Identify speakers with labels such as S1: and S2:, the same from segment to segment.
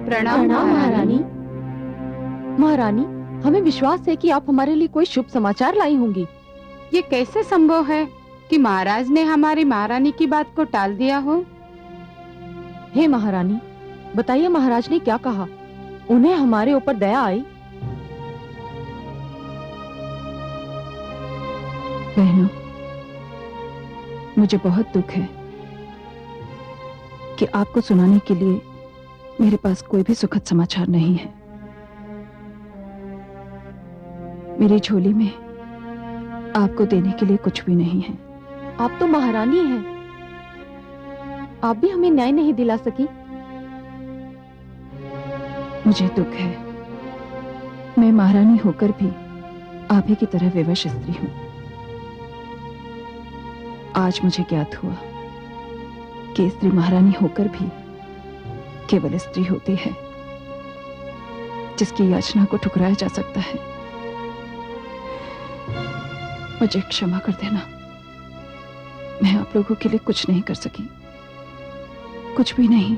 S1: प्रणाम महारानी।
S2: महारानी, हमें विश्वास है कि आप हमारे लिए कोई शुभ समाचार लाई होंगी।
S1: ये कैसे संभव है कि महाराज ने हमारी महारानी की बात को टाल दिया हो?
S2: हे महारानी, बताइए महाराज ने क्या कहा? उन्हें हमारे ऊपर दया आई?
S3: बहनों, मुझे बहुत दुख है कि आपको सुनाने के लिए मेरे पास कोई भी सुखद समाचार नहीं है। मेरी झोली में आपको देने के लिए कुछ भी नहीं है।
S2: आप तो महारानी हैं, आप भी हमें न्याय नहीं दिला सकी।
S3: मुझे दुख है, मैं महारानी होकर भी आप ही की तरह विवश स्त्री हूं। आज मुझे ज्ञात हुआ कि स्त्री महारानी होकर भी केवल स्त्री होती है जिसकी याचना को ठुकराया जा सकता है। मुझे क्षमा कर देना, मैं आप लोगों के लिए कुछ नहीं कर सकी, कुछ भी नहीं।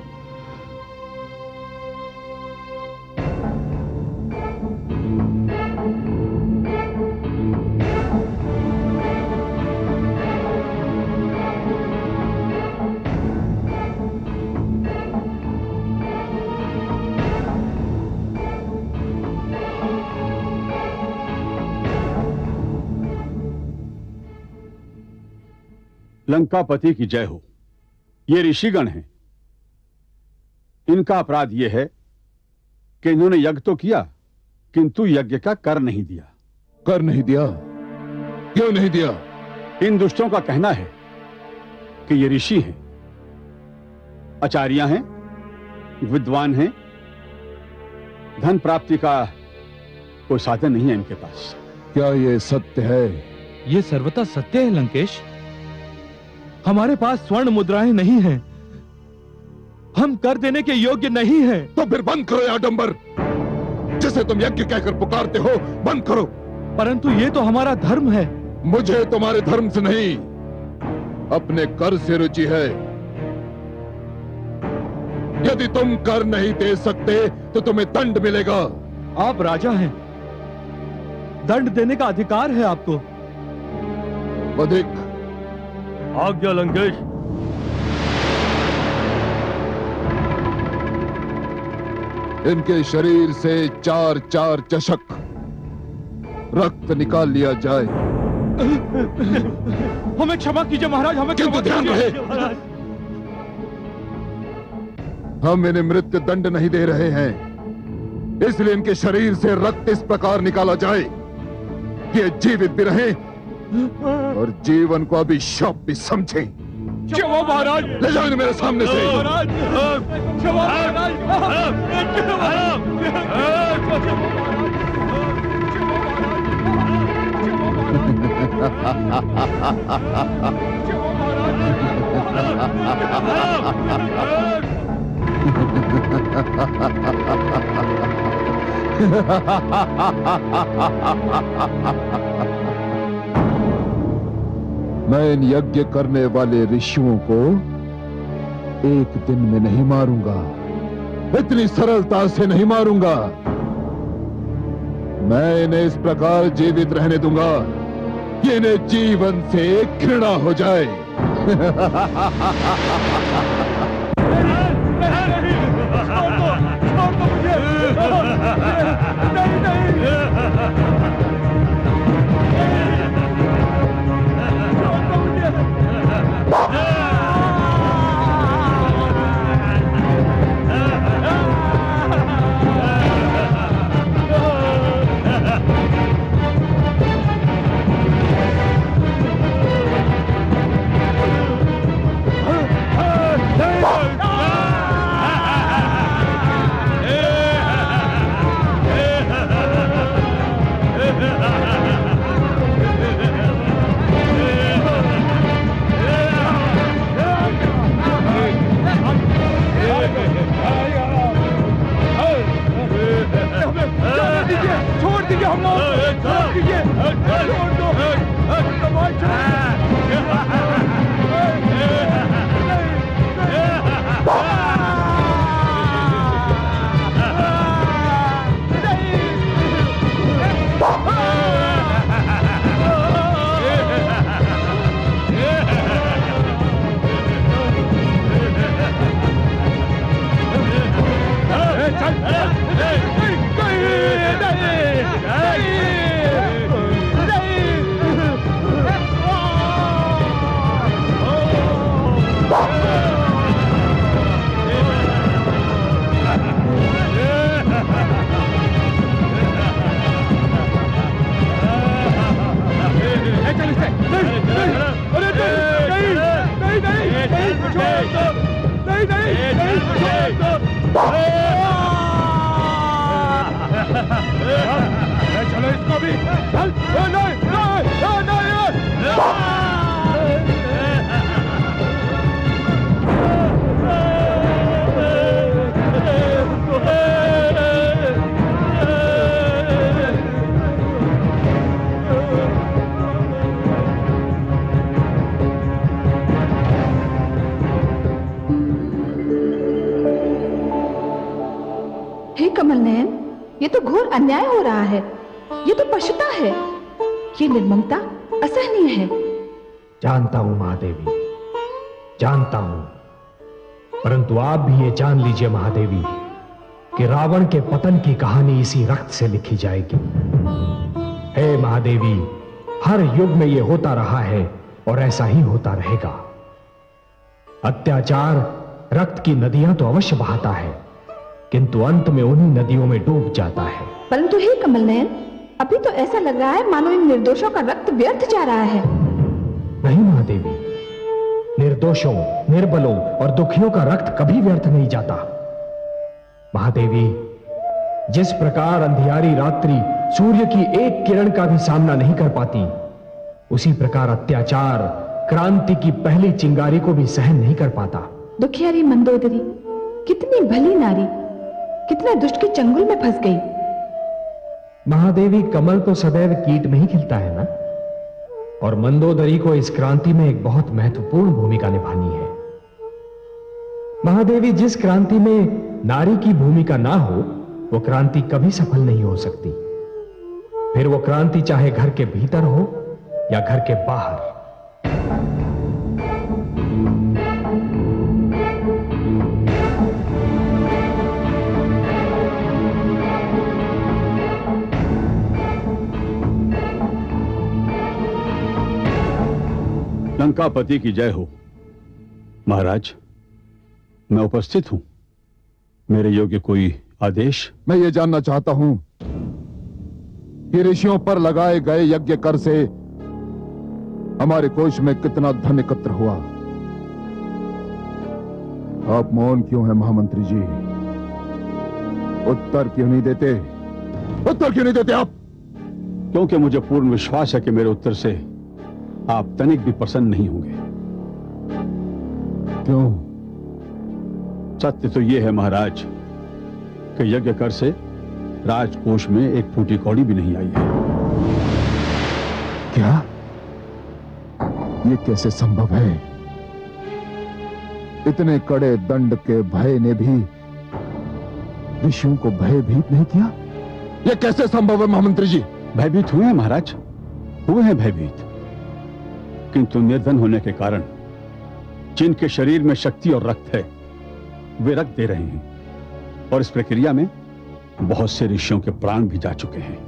S4: लंकापति की जय हो। ये ऋषिगण हैं। इनका अपराध यह है कि इन्होंने यज्ञ तो किया किंतु यज्ञ का कर नहीं दिया।
S5: कर नहीं दिया? क्यों नहीं दिया?
S4: इन दुष्टों का कहना है कि ये ऋषि हैं, आचार्य हैं, विद्वान हैं, धन प्राप्ति का कोई साधन नहीं है इनके पास।
S5: क्या ये सत्य है?
S6: ये सर्वथा सत्य है लंकेश। हमारे पास स्वर्ण मुद्राएं नहीं हैं, हम कर देने के योग्य नहीं हैं।
S5: तो फिर बंद करो ये आडंबर, जिसे तुम यज्ञ कहकर पुकारते हो, बंद करो।
S6: परंतु ये तो हमारा धर्म है।
S5: मुझे तुम्हारे धर्म से नहीं, अपने कर से रुचि है। यदि तुम कर नहीं दे सकते तो तुम्हें दंड मिलेगा।
S6: आप राजा हैं, दंड देने का अधिकार है आपको।
S5: अधिक
S6: आज्ञा लंकेश।
S5: इनके शरीर से 4-4 चषक रक्त निकाल लिया जाए।
S6: हमें क्षमा कीजिए महाराज, हमें
S5: किंतु ध्यान रहे, हम इन्हें मृत्यु दंड नहीं दे रहे हैं, इसलिए इनके शरीर से रक्त इस प्रकार निकाला जाए कि ये जीवित भी रहें और जीवन को अभिशाप भी समझें।
S6: क्षमा महाराज,
S5: ले जाओ इन्हें मेरे सामने से।
S6: महाराज, क्षमा
S5: मैं इन यज्ञ करने वाले ऋषियों को एक दिन में नहीं मारूंगा, इतनी सरलता से नहीं मारूंगा। मैं इन्हें इस प्रकार जीवित रहने दूंगा कि इन्हें जीवन से घृणा हो जाए।
S6: चलो इसको भी चल।
S3: हे कमल नयन, ये तो घोर अन्याय हो रहा है। ये तो पशुता है। ये निर्ममता असहनीय है।
S7: जानता हूं महादेवी, जानता हूं, परंतु आप भी ये जान लीजिए महादेवी कि रावण के पतन की कहानी इसी रक्त से लिखी जाएगी। हे महादेवी, हर युग में ये होता रहा है और ऐसा ही होता रहेगा। अत्याचार रक्त की नदियां तो अवश्य बहाता है, किंतु अंत में उन्हीं नदियों में डूब जाता है।
S3: परंतु हे कमल नयन, अभी तो ऐसा लग रहा है मानो इन निर्दोषों का रक्त व्यर्थ जा रहा है।
S7: नहीं महादेवी, निर्दोषों, निर्बलों और दुखियों का रक्त कभी व्यर्थ नहीं जाता। महादेवी, जिस प्रकार अंधियारी रात्रि सूर्य की एक किरण का भी सामना नहीं कर पाती, उसी प्रकार अत्याचार क्रांति की पहली चिंगारी को भी सहन नहीं कर पाता।
S3: दुखियारी मंदोदरी कितनी भली नारी, कितना दुष्ट के चंगुल में फंस गई।
S7: महादेवी, कमल तो सदैव कीट में ही खिलता है ना, और मंदोदरी को इस क्रांति में एक बहुत महत्वपूर्ण भूमिका निभानी है। महादेवी, जिस क्रांति में नारी की भूमिका ना हो, वो क्रांति कभी सफल नहीं हो सकती। फिर वो क्रांति चाहे घर के भीतर हो या घर के बाहर।
S4: लंकापति की जय हो। महाराज, मैं उपस्थित हूं। मेरे योग्य कोई आदेश?
S5: मैं ये जानना चाहता हूं कि ऋषियों पर लगाए गए यज्ञ कर से हमारे कोष में कितना धन एकत्र हुआ। आप मौन क्यों हैं महामंत्री जी? उत्तर क्यों नहीं देते? उत्तर क्यों नहीं देते आप?
S4: क्योंकि मुझे पूर्ण विश्वास है कि मेरे उत्तर से आप तनिक भी प्रसन्न नहीं होंगे।
S5: क्यों?
S4: सत्य तो यह है महाराज कि यज्ञ कर से राजकोष में एक फूटी कौड़ी भी नहीं आई है।
S5: क्या? ये कैसे संभव है? इतने कड़े दंड के भय ने भी ऋषियों को भयभीत नहीं किया? ये कैसे संभव है महामंत्री जी?
S4: भयभीत हुए हैं महाराज, हुए हैं भयभीत, किंतु निर्धन होने के कारण जिनके शरीर में शक्ति और रक्त है, वे रक्त दे रहे हैं, और इस प्रक्रिया में बहुत से ऋषियों के प्राण भी जा चुके हैं।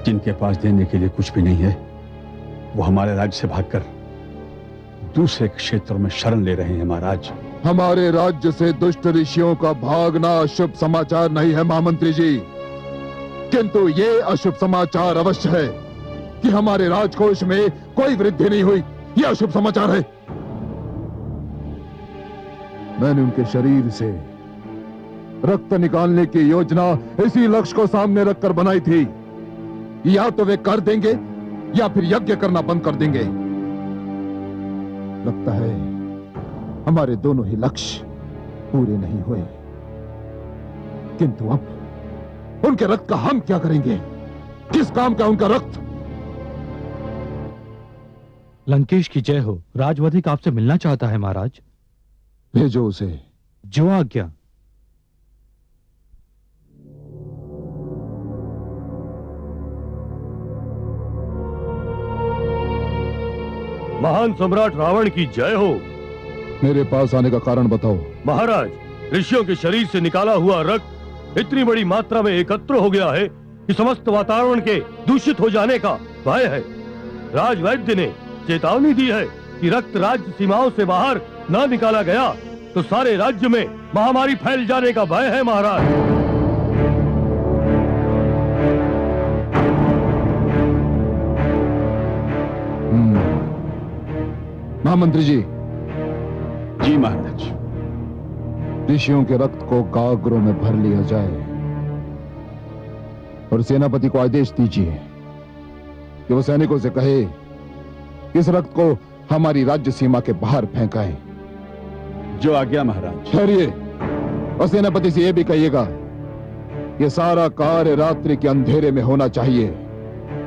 S4: जिनके पास देने के लिए कुछ भी नहीं है, वो हमारे राज्य से भागकर दूसरे क्षेत्रों में शरण ले रहे हैं महाराज।
S5: हमारे राज्य से दुष्ट ऋषियों का भागना अशुभ समाचार नहीं है महामंत्री जी, किंतु ये अशुभ समाचार अवश्य है कि हमारे राजकोष में कोई वृद्धि नहीं हुई। यह अशुभ समाचार है। मैंने उनके शरीर से रक्त निकालने की योजना इसी लक्ष्य को सामने रखकर बनाई थी। या तो वे कर देंगे या फिर यज्ञ करना बंद कर देंगे। लगता है हमारे दोनों ही लक्ष्य पूरे नहीं हुए, किंतु अब उनके रक्त का हम क्या करेंगे? किस काम का उनका रक्त?
S6: लंकेश की जय हो। राजवधिक आपसे मिलना चाहता है महाराज।
S5: भेजो उसे।
S6: जो आज्ञा।
S8: महान सम्राट रावण की जय हो।
S5: मेरे पास आने का कारण बताओ।
S8: महाराज, ऋषियों के शरीर से निकाला हुआ रक्त इतनी बड़ी मात्रा में एकत्र हो गया है कि समस्त वातावरण के दूषित हो जाने का भय है। राजवैद्य ने चेतावनी दी है कि रक्त राज्य सीमाओं से बाहर न निकाला गया तो सारे राज्य में महामारी फैल जाने का भय है महाराज।
S5: महामंत्री जी।
S4: जी महाराज।
S5: ऋषियों के रक्त को गागरों में भर लिया जाए और सेनापति को आदेश दीजिए कि वो सैनिकों से कहे कि इस रक्त को हमारी राज्य सीमा के बाहर फेंकाएं।
S4: जो आज्ञा महाराज।
S5: ठहरिए, और सेनापति से यह भी कहिएगा कि सारा कार्य रात्रि के अंधेरे में होना चाहिए,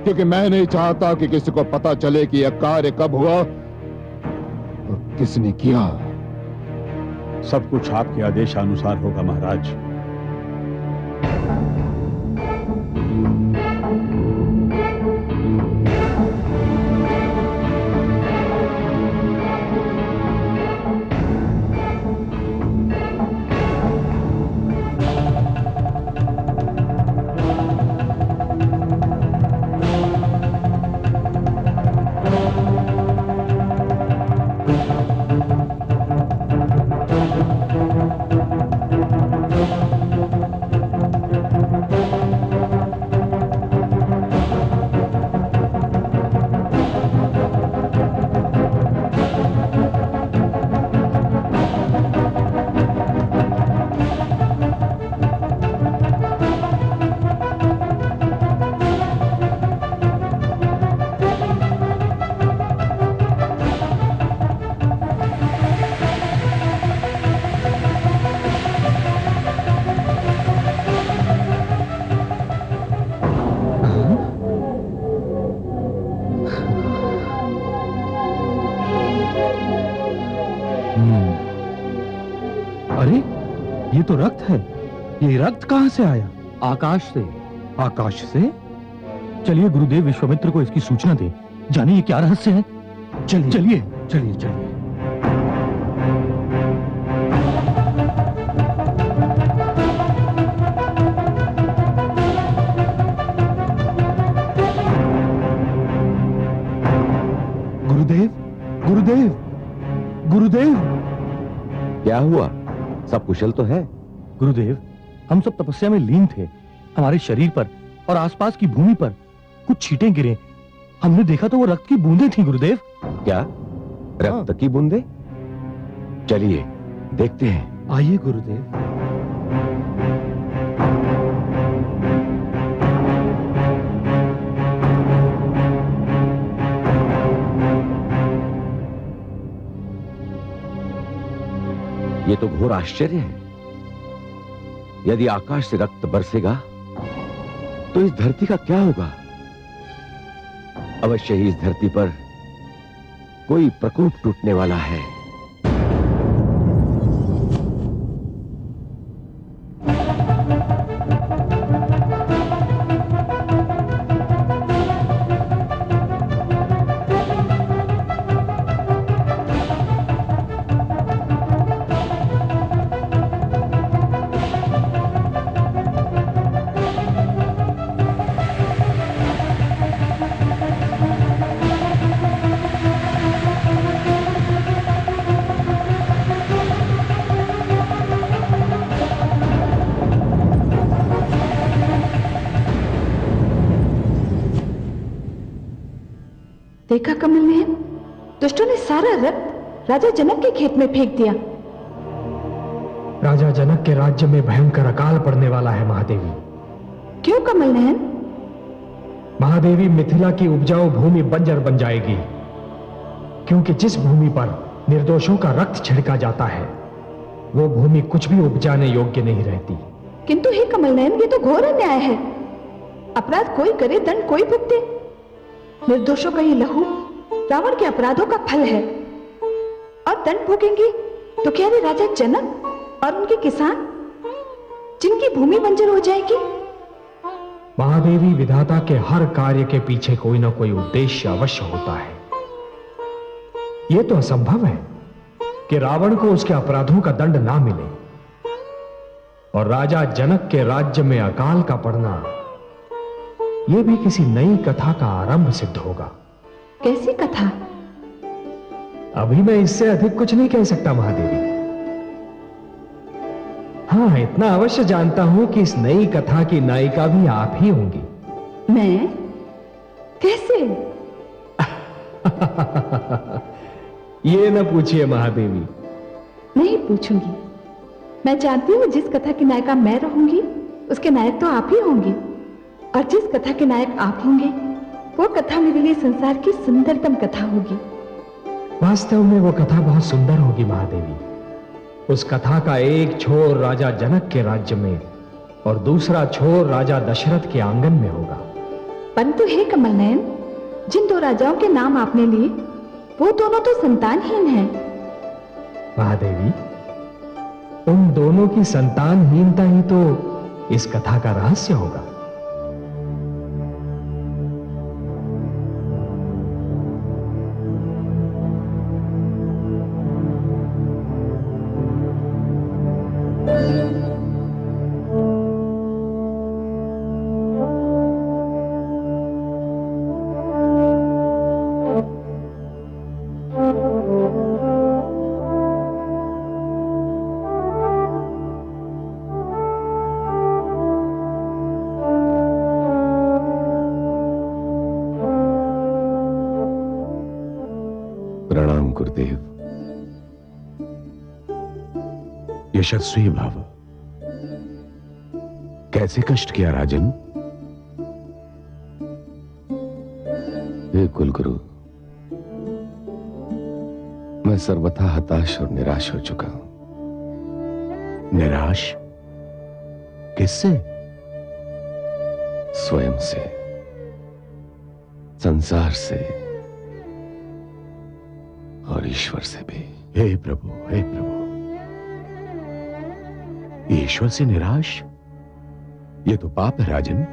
S5: क्योंकि मैं नहीं चाहता कि किसी को पता चले कि यह कार्य कब हुआ और किसने किया।
S4: सब कुछ आपके आदेशानुसार होगा महाराज।
S6: अरे ये तो रक्त है। ये रक्त कहां से आया?
S8: आकाश से।
S6: आकाश से? चलिए गुरुदेव विश्वामित्र को इसकी सूचना दे, जाने ये क्या रहस्य है। चलिए चलिए चलिए चलिए। गुरुदेव गुरुदेव गुरुदेव।
S8: क्या हुआ? सब कुशल तो है?
S6: गुरुदेव, हम सब तपस्या में लीन थे। हमारे शरीर पर और आसपास की भूमि पर कुछ छींटे गिरे। हमने देखा तो वो रक्त की बूंदें थी गुरुदेव।
S8: क्या रक्त की बूंदें? चलिए देखते हैं।
S6: आइए गुरुदेव।
S8: ये तो घोर आश्चर्य है। यदि आकाश से रक्त बरसेगा तो इस धरती का क्या होगा? अवश्य ही इस धरती पर कोई प्रकोप टूटने वाला है।
S3: देखा कमल नयन, दुष्टों ने सारा रक्त राजा जनक के खेत में फेंक दिया।
S7: राजा जनक के राज्य में भयंकर अकाल पड़ने वाला है महादेवी।
S3: क्यों कमल नयन?
S7: महादेवी, मिथिला की उपजाऊ भूमि बंजर बन जाएगी, क्योंकि जिस भूमि पर निर्दोषों का रक्त छिड़का जाता है वो भूमि कुछ भी उपजाने योग्य नहीं रहती।
S3: किंतु हे कमल नयन, ये तो घोर अन्याय है। अपराध कोई करे, दंड कोई भुगते। निर्दोषों का ये लहू रावण के अपराधों का फल है, और दंड भोगेंगे तो क्या रे राजा जनक और उनके किसान, जिनकी भूमि बंजर हो जाएगी?
S7: महादेवी, विधाता के हर कार्य के पीछे कोई ना कोई उद्देश्य अवश्य होता है। यह तो असंभव है कि रावण को उसके अपराधों का दंड ना मिले, और राजा जनक के राज्य में अकाल का पड़ना यह भी किसी नई कथा का आरंभ सिद्ध होगा।
S3: कैसी कथा?
S7: अभी मैं इससे अधिक कुछ नहीं कह सकता महादेवी। हाँ, इतना अवश्य जानता हूं कि इस नई कथा की नायिका भी आप ही होंगी।
S3: मैं? कैसे?
S7: ये न पूछिए महादेवी।
S3: नहीं पूछूंगी। मैं जानती हूँ जिस कथा की नायिका मैं रहूंगी उसके नायक तो आप ही होंगे, और जिस कथा के नायक आप होंगे वो कथा मेरे लिए संसार की सुंदरतम कथा होगी।
S7: वास्तव में वो कथा बहुत सुंदर होगी महादेवी। उस कथा का एक छोर राजा जनक के राज्य में और दूसरा छोर राजा दशरथ के आंगन में होगा।
S3: परंतु हे कमल नयन, जिन दो राजाओं के नाम आपने लिए वो दोनों तो संतानहीन हैं।
S7: महादेवी, उन दोनों की संतानहीनता ही तो इस कथा का रहस्य होगा।
S9: प्रणाम गुरुदेव। यशस्वी भव। कैसे कष्ट किया राजन? हे कुलगुरु, मैं सर्वथा हताश और निराश हो चुका हूं। निराश? किससे? स्वयं से, संसार से और ईश्वर से भी। हे प्रभु, हे प्रभु, ईश्वर से निराश? ये तो पाप है राजन।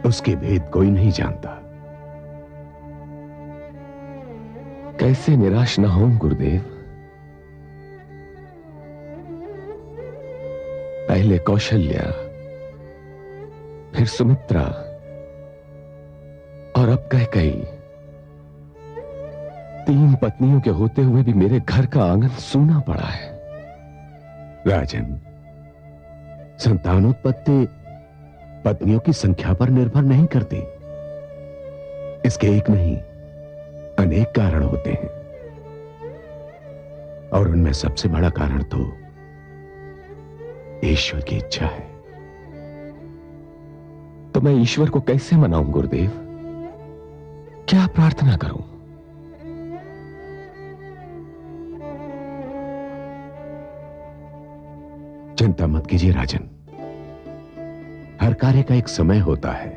S9: उसके भेद कोई नहीं जानता। कैसे निराश ना हो गुरुदेव? पहले कौशल्या, फिर सुमित्रा और अब कैकेयी। 3 पत्नियों के होते हुए भी मेरे घर का आंगन सूना पड़ा है। राजन, संतानोत्पत्ति पत्नियों की संख्या पर निर्भर नहीं करती। इसके एक नहीं अनेक कारण होते हैं, और उनमें सबसे बड़ा कारण तो ईश्वर की इच्छा है। तो मैं ईश्वर को कैसे मनाऊं गुरुदेव? क्या प्रार्थना करूं? चिंता मत कीजिए राजन, हर कार्य का एक समय होता है,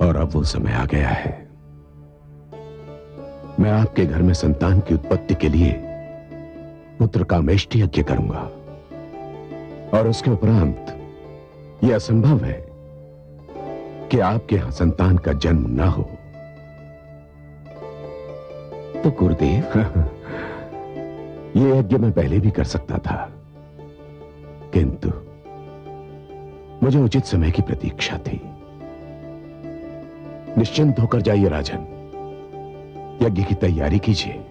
S9: और अब वो समय आ गया है। मैं आपके घर में संतान की उत्पत्ति के लिए पुत्र कामेष्टि यज्ञ करूंगा, और उसके उपरांत यह असंभव है कि आपके यहां संतान का जन्म ना हो। तो गुरुदेव, ये यज्ञ मैं पहले भी कर सकता था, किंतु मुझे उचित समय की प्रतीक्षा थी। निश्चिंत होकर जाइए राजन, यज्ञ की तैयारी कीजिए।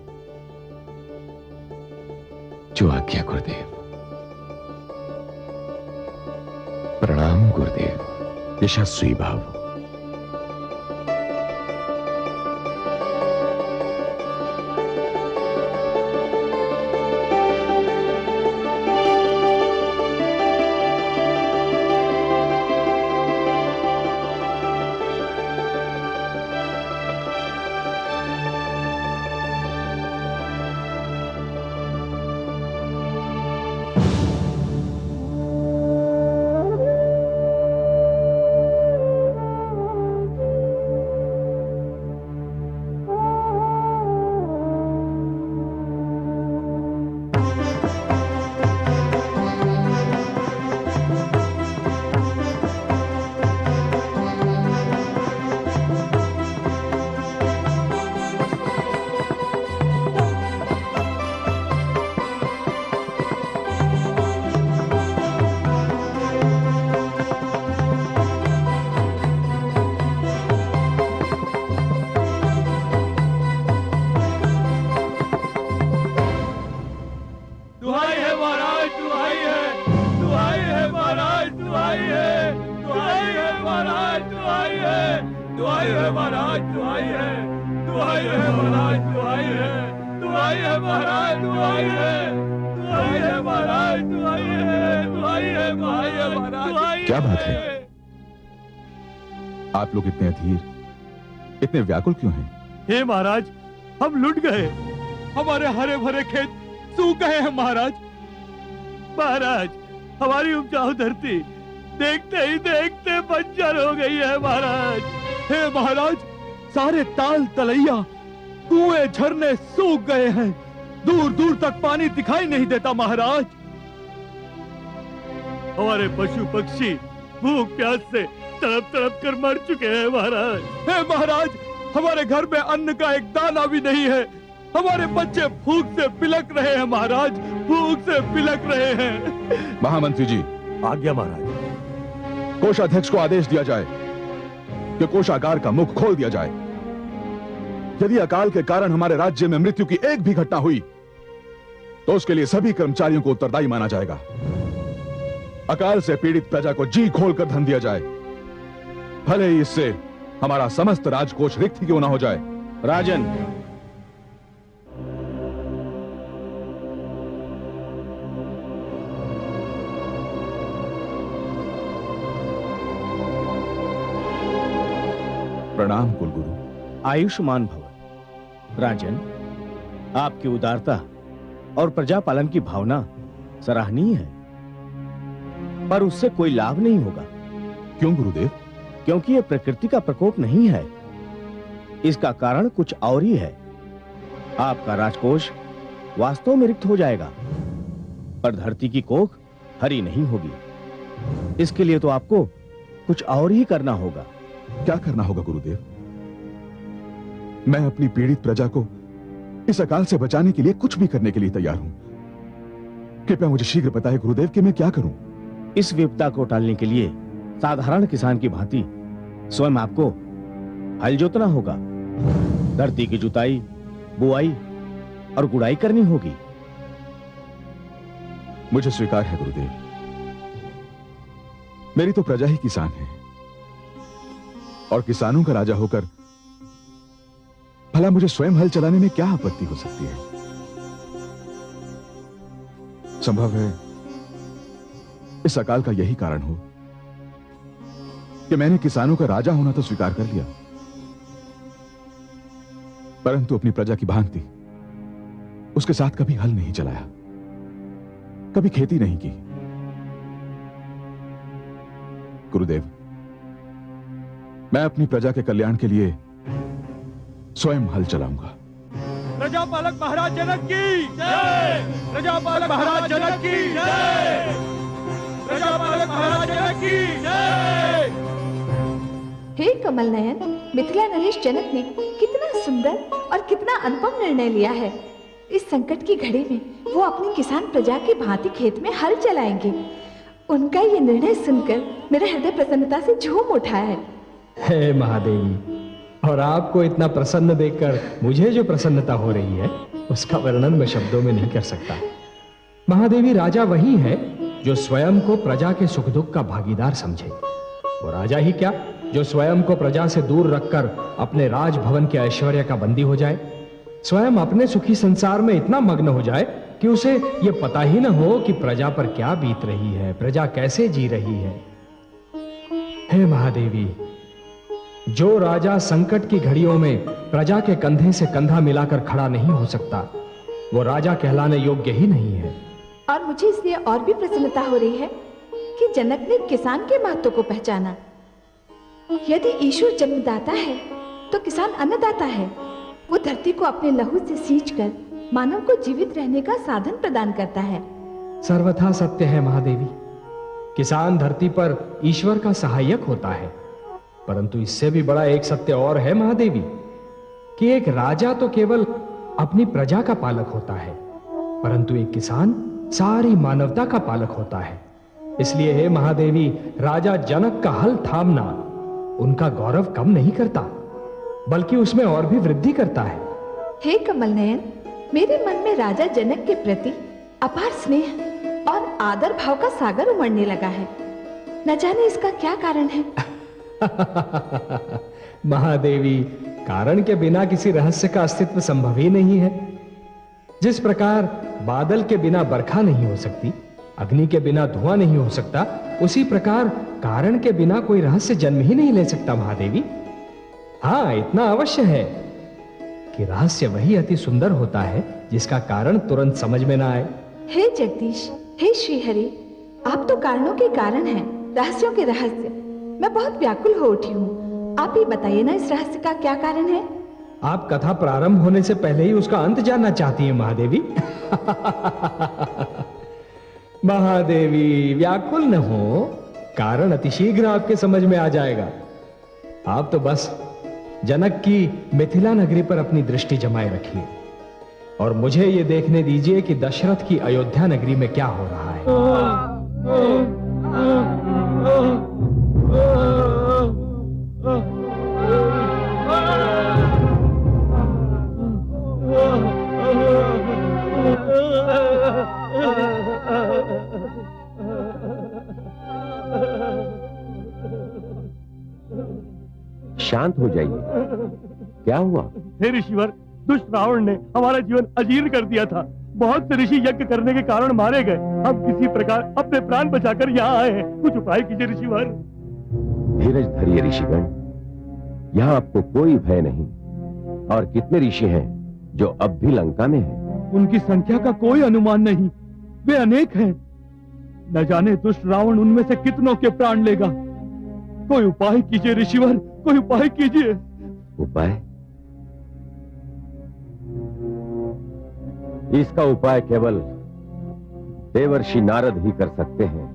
S9: जो आज्ञा गुरुदेव। प्रणाम गुरुदेव। यशस्वी भाव।
S8: दुहाई है महाराज, दुहाई है, दुहाई है महाराज, दुहाई है, दुआई है महाराज, दुआई है, दुआई है महाराज, दुआई है, दुआई है महाराज।
S5: क्या बात है? आप लोग इतने अधीर, इतने व्याकुल क्यों हैं?
S8: हे महाराज, हम लुट गए, हमारे हरे भरे खेत सूख गए हैं महाराज। महाराज, हमारी उपजाऊ धरती देखते ही देखते बंजर हो गई है महाराज।
S6: हे महाराज, सारे ताल तलैया कुएं झरने सूख गए हैं, दूर दूर तक पानी दिखाई नहीं देता महाराज।
S8: हमारे पशु पक्षी भूख प्यास से तड़प तड़प कर मर चुके हैं महाराज।
S6: हे महाराज, हमारे घर में अन्न का एक दाना भी नहीं है, हमारे बच्चे भूख से बिलक रहे हैं महाराज, भूख से बिलक रहे हैं।
S5: महामंत्री जी,
S8: आज्ञा महाराज।
S5: कोषाध्यक्ष को आदेश दिया जाए कि कोषागार का मुख खोल दिया जाए। यदि अकाल के कारण हमारे राज्य में मृत्यु की एक भी घटना हुई तो उसके लिए सभी कर्मचारियों को उत्तरदायी माना जाएगा। अकाल से पीड़ित प्रजा को जी खोलकर धन दिया जाए, भले ही इससे हमारा समस्त राजकोष रिक्त ही क्यों ना हो जाए।
S10: राजन,
S5: प्रणाम कुलगुरु।
S10: आयुष्मान भव। राजन, आपकी उदारता और प्रजा पालन की भावना सराहनीय है, पर उससे कोई लाभ नहीं होगा।
S5: क्यों गुरुदेव?
S10: क्योंकि यह प्रकृति का प्रकोप नहीं है, इसका कारण कुछ और ही है। आपका राजकोष वास्तव में रिक्त हो जाएगा, पर धरती की कोख हरी नहीं होगी। इसके लिए तो आपको कुछ और ही करना होगा।
S5: क्या करना होगा गुरुदेव? मैं अपनी पीड़ित प्रजा को इस अकाल से बचाने के लिए कुछ भी करने के लिए तैयार हूं। कृपया मुझे शीघ्र बताएं गुरुदेव कि मैं क्या करूं।
S10: इस विपदा को टालने के लिए साधारण किसान की भांति स्वयं आपको हल जोतना होगा, धरती की जुताई, बुआई और गुड़ाई करनी होगी।
S5: मुझे स्वीकार है गुरुदेव, मेरी तो प्रजा ही किसान है, और किसानों का राजा होकर भला मुझे स्वयं हल चलाने में क्या आपत्ति हो सकती है? संभव है इस अकाल का यही कारण हो कि मैंने किसानों का राजा होना तो स्वीकार कर लिया, परंतु अपनी प्रजा की भांति उसके साथ कभी हल नहीं चलाया, कभी खेती नहीं की। गुरुदेव, मैं अपनी प्रजा के कल्याण के लिए स्वयं हल चलाऊंगा।
S6: प्रजापालक महाराज जनक की जय! प्रजापालक महाराज जनक की जय! प्रजापालक महाराज जनक की जय!
S3: हे कमल नयन, मिथिला नरेश जनक ने कितना सुंदर और कितना अनुपम निर्णय लिया है। इस संकट की घड़ी में वो अपनी किसान प्रजा की भांति खेत में हल चलाएंगे। उनका ये निर्णय सुनकर मेरा हृदय प्रसन्नता से झूम उठा है।
S7: हे महादेवी, और आपको इतना प्रसन्न देखकर मुझे जो प्रसन्नता हो रही है उसका वर्णन मैं शब्दों में नहीं कर सकता। महादेवी, राजा वही है जो स्वयं को प्रजा के सुख दुख का भागीदार समझे। वो राजा ही क्या जो स्वयं को प्रजा से दूर रखकर अपने राजभवन के ऐश्वर्य का बंदी हो जाए, स्वयं अपने सुखी संसार में इतना मग्न हो जाए कि उसे ये पता ही न हो कि प्रजा पर क्या बीत रही है, प्रजा कैसे जी रही है। हे महादेवी, जो राजा संकट की घड़ियों में प्रजा के कंधे से कंधा मिलाकर खड़ा नहीं हो सकता, वो राजा कहलाने योग्य ही नहीं है।
S3: और मुझे इसलिए और भी प्रसन्नता हो रही है कि जनक ने किसान के महत्व को पहचाना। यदि ईश्वर जन्मदाता है तो किसान अन्नदाता है। वो धरती को अपने लहू से सींचकर मानव को जीवित रहने का साधन प्रदान करता है।
S7: सर्वथा सत्य है महादेवी, किसान धरती पर ईश्वर का सहायक होता है, परंतु इससे भी बड़ा एक सत्य और है महादेवी कि एक राजा तो केवल अपनी प्रजा का पालक होता है, परंतु एक किसान सारी मानवता का पालक होता है। इसलिए हे महादेवी, राजा जनक का हल थामना उनका गौरव कम नहीं करता, बल्कि उसमें और भी वृद्धि करता है।
S3: हे कमल नयन, मेरे मन में राजा जनक के प्रति अपार स्नेह और आदर भाव का सागर उमड़ने लगा है। न जाने इसका क्या कारण है।
S7: महादेवी, कारण के बिना किसी रहस्य का अस्तित्व संभव ही नहीं है। जिस प्रकार बादल के बिना बरखा नहीं हो सकती, अग्नि के बिना धुआं नहीं हो सकता, उसी प्रकार कारण के बिना कोई रहस्य जन्म ही नहीं ले सकता महादेवी। हाँ, इतना अवश्य है कि रहस्य वही अति सुंदर होता है जिसका कारण तुरंत समझ में ना आए।
S3: हे जगदीश, हे श्रीहरि, आप तो कारणों के कारण हैं, रहस्यों के रहस्य। मैं बहुत व्याकुल हो उठी हूँ। आप ही बताइए ना, इस रहस्य का क्या कारण है?
S7: आप कथा प्रारंभ होने से पहले ही उसका अंत जानना चाहती हैं महादेवी? महादेवी, व्याकुल न हो, कारण अतिशीघ्र आपके समझ में आ जाएगा। आप तो बस जनक की मिथिला नगरी पर अपनी दृष्टि जमाए रखिए और मुझे यह देखने दीजिए कि दशरथ की अयोध्या नगरी में क्या हो रहा है।
S9: शांत हो जाइए, क्या हुआ?
S8: हे ऋषिवर, दुष्ट रावण ने हमारा जीवन अजीर्ण कर दिया था। बहुत से ऋषि यज्ञ करने के कारण मारे गए। हम किसी प्रकार अपने प्राण बचाकर यहाँ आए हैं। कुछ उपाय कीजिए ऋषिवर।
S9: धीरज धरिए ऋषिगण, यहाँ आपको कोई भय नहीं। और कितने ऋषि हैं जो अब भी लंका में हैं?
S6: उनकी संख्या का कोई अनुमान नहीं, वे अनेक हैं। न जाने दुष्ट रावण उनमें से कितनों के प्राण लेगा। कोई उपाय कीजिए ऋषिवर, कोई उपाय कीजिए।
S9: उपाय? इसका उपाय केवल देवर्षि नारद ही कर सकते हैं।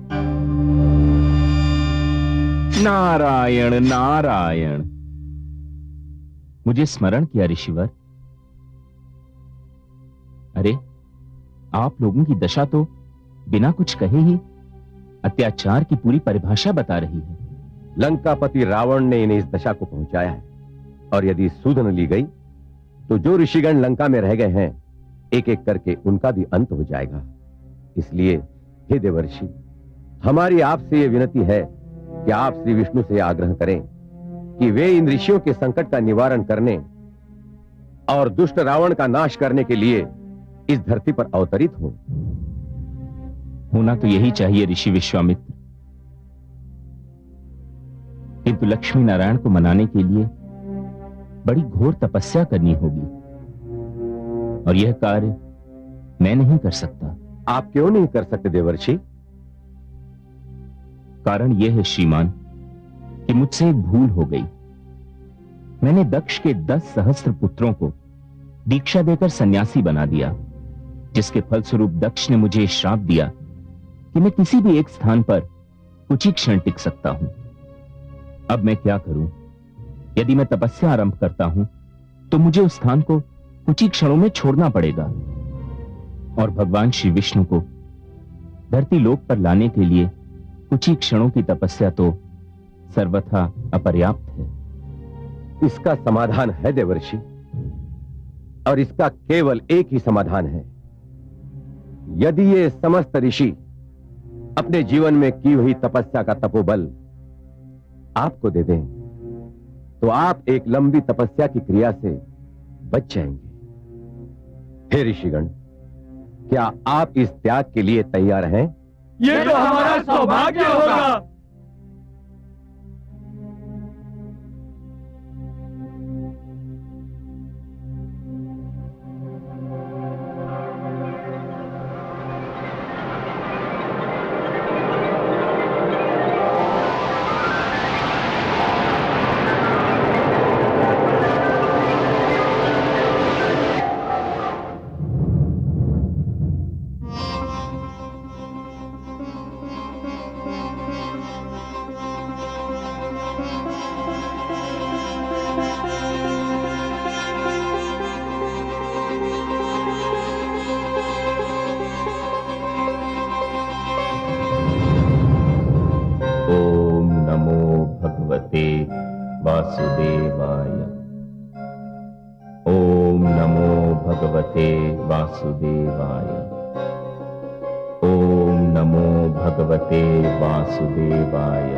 S11: नारायण नारायण, मुझे स्मरण किया ऋषिवर। अरे, आप लोगों की दशा तो बिना कुछ कहे ही अत्याचार की पूरी परिभाषा बता रही है।
S9: लंकापति रावण ने इन्हें इस दशा को पहुंचाया है, और यदि सुध न ली गई तो जो ऋषिगण लंका में रह गए हैं, एक एक करके उनका भी अंत हो जाएगा। इसलिए हे देवर्षि, हमारी आपसे यह विनती है कि आप श्री विष्णु से आग्रह करें कि वे इन ऋषियों के संकट का निवारण करने और दुष्ट रावण का नाश करने के लिए इस धरती पर अवतरित हों।
S11: होना तो यही चाहिए ऋषि विश्वामित्र, किंतु लक्ष्मी नारायण को मनाने के लिए बड़ी घोर तपस्या करनी होगी, और यह कार्य मैं नहीं कर सकता।
S9: आप क्यों नहीं कर सकते देवर्षि?
S11: कारण यह है श्रीमान कि मुझसे एक भूल हो गई। मैंने दक्ष के 10 सहस्त्र पुत्रों को दीक्षा देकर सन्यासी बना दिया, जिसके फलस्वरूप दक्ष ने मुझे श्राप दिया कि मैं किसी भी एक स्थान पर कुछ ही क्षण टिक सकता हूं। अब मैं क्या करूं? यदि मैं तपस्या आरंभ करता हूं तो मुझे उस स्थान को कुछ ही क्षणों में छोड़ना पड़ेगा, और भगवान श्री विष्णु को धरती लोक पर लाने के लिए कुछ ही क्षणों की तपस्या तो सर्वथा अपर्याप्त है।
S9: इसका समाधान है देवर्षि, और इसका केवल एक ही समाधान है। यदि ये समस्त ऋषि अपने जीवन में की हुई तपस्या का तपोबल आपको दे दें, तो आप एक लंबी तपस्या की क्रिया से बच जाएंगे। हे ऋषिगण, क्या आप इस त्याग के लिए तैयार हैं?
S6: ये तो हमारा सौभाग्य होगा।
S11: वासुदेवाय। ओम नमो भगवते वासुदेवाय। ओम नमो भगवते वासुदेवाय।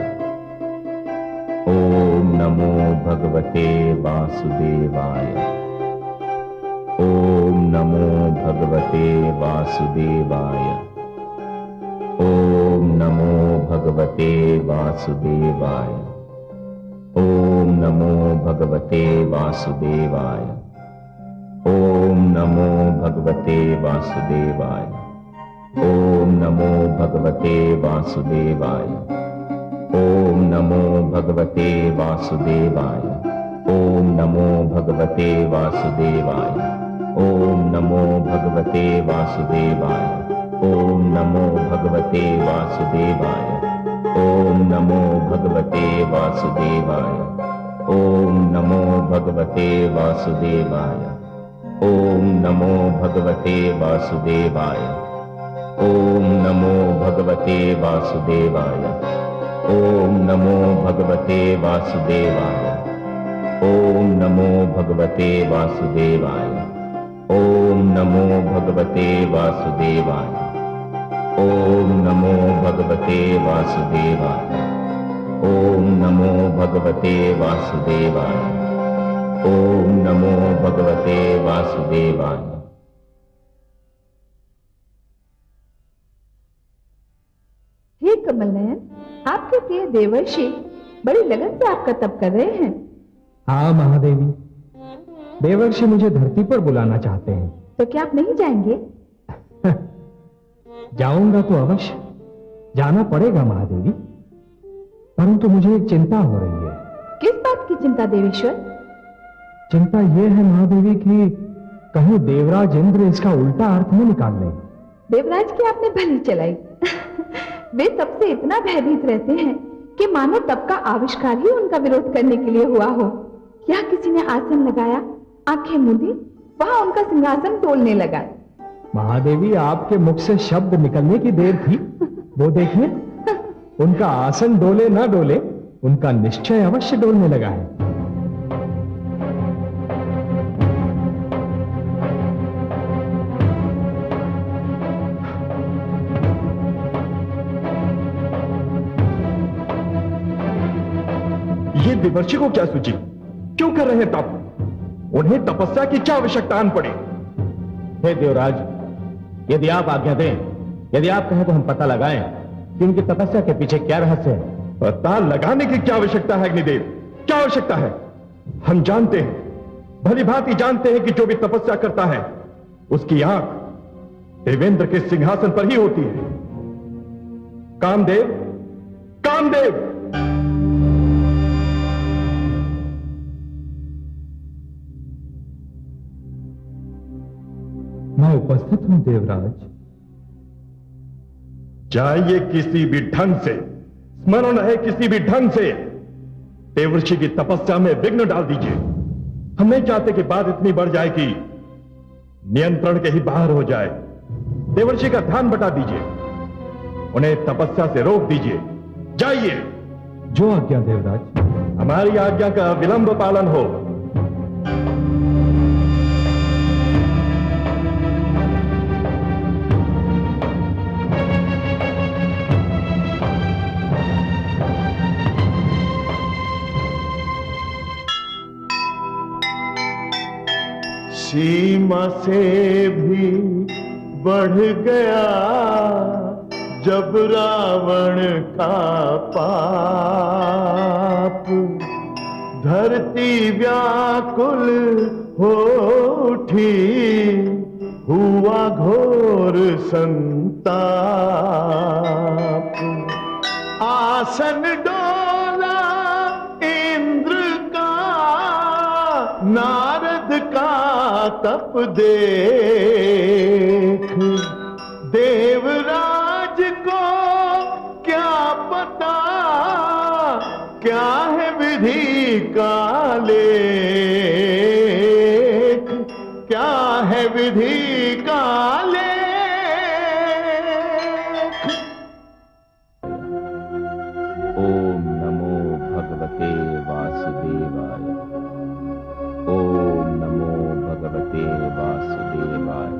S11: ओम नमो भगवते वासुदेवाय। ओम नमो भगवते वासुदेवाय। ओम नमो भगवते वासुदेवाय। ओम नमो भगवते वासुदेवाय। ओम नमो भगवते वासुदेवाय। ओम नमो भगवते वासुदेवाय। ओम नमो भगवते वासुदेवाय। ओम नमो भगवते वासुदेवाय। ओम नमो भगवते वासुदेवाय। ओम नमो भगवते वासुदेवाय। ओम नमो भगवते वासुदेवाय। ओम नमो भगवते वासुदेवाय। ओम नमो भगवते वासुदेवाय। ओम नमो भगवते वासुदेवाय। ओम नमो भगवते वासुदेवाय। ओम नमो भगवते वासुदेवाय। ओम नमो भगवते वासुदेवाय। ओम नमो भगवते वासुदेवाय। ओम नमो भगवते वासुदेवाय। ओम नमो भगवते वासुदेवाय।
S3: हे कमल नयन, आपके प्रिय देवर्षि बड़ी लगन से आपका तप कर रहे हैं।
S7: हाँ महादेवी, देवर्षि मुझे धरती पर बुलाना चाहते हैं।
S3: तो क्या आप नहीं जाएंगे?
S7: जाऊंगा तो अवश्य, जाना पड़ेगा महादेवी, परंतु मुझे एक चिंता हो रही है।
S3: किस बात की चिंता देवेश्वर?
S7: चिंता यह है महादेवी कि कहीं देवराज इंद्र इसका उल्टा अर्थ न निकाल लें।
S3: देवराज की आपने भली चलाई। वे तब से इतना भयभीत रहते हैं कि मानो तब का आविष्कार ही उनका विरोध करने के लिए हुआ हो। या किसी ने आसन लगाया, आंखें मूंदी, वहां उनका सिंहासन डोलने लगा।
S7: महादेवी, आपके मुख से शब्द निकलने की देर थी, वो देखिए, उनका आसन डोले ना डोले, उनका निश्चय अवश्य डोलने लगा है।
S6: ये देवर्षि को क्या सूझी? क्यों कर रहे हैं तप? उन्हें तपस्या की क्या आवश्यकता आन पड़ी?
S10: हे देवराज, यदि आप आज्ञा दें, यदि आप कहें तो हम पता लगाएं कि उनकी तपस्या के पीछे क्या रहस्य है।
S6: पता लगाने की क्या आवश्यकता है अग्निदेव? क्या आवश्यकता है? हम जानते हैं, भली भांति जानते हैं कि जो भी तपस्या करता है उसकी आंख देवेंद्र के सिंहासन पर ही होती है। कामदेव, कामदेव!
S7: मैं उपस्थित हूं देवराज।
S6: जाइए किसी भी ढंग से, स्मरण है किसी भी ढंग से, देवर्षि की तपस्या में विघ्न डाल दीजिए। हम नहीं चाहते कि बात इतनी बढ़ जाए कि नियंत्रण के ही बाहर हो जाए। देवर्षि का ध्यान बटा दीजिए, उन्हें तपस्या से रोक दीजिए। जाइए।
S7: जो आज्ञा देवराज।
S6: हमारी आज्ञा का विलंब पालन हो।
S12: सीमा से भी बढ़ गया जब रावण का पाप, धरती व्याकुल हो उठी, हुआ घोर संताप। आसन डोला इंद्र का, नारद का तप देख, देवराज को क्या पता क्या है विधि का लेख, क्या है विधि का लेख।
S11: ओम नमो भगवते वासुदेवाय। ओम नमो भगवते वासुदेवाय।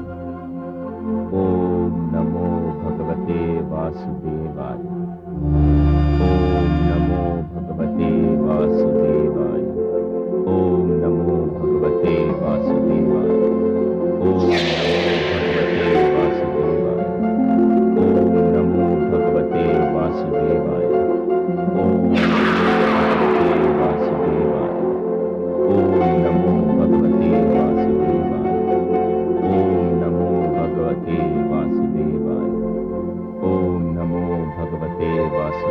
S11: ओम नमो भगवते वासुदेवाय। ओम नमो भगवते वासुदेवाय। ओम नमो भगवते वासुदेवाय। ओम नमो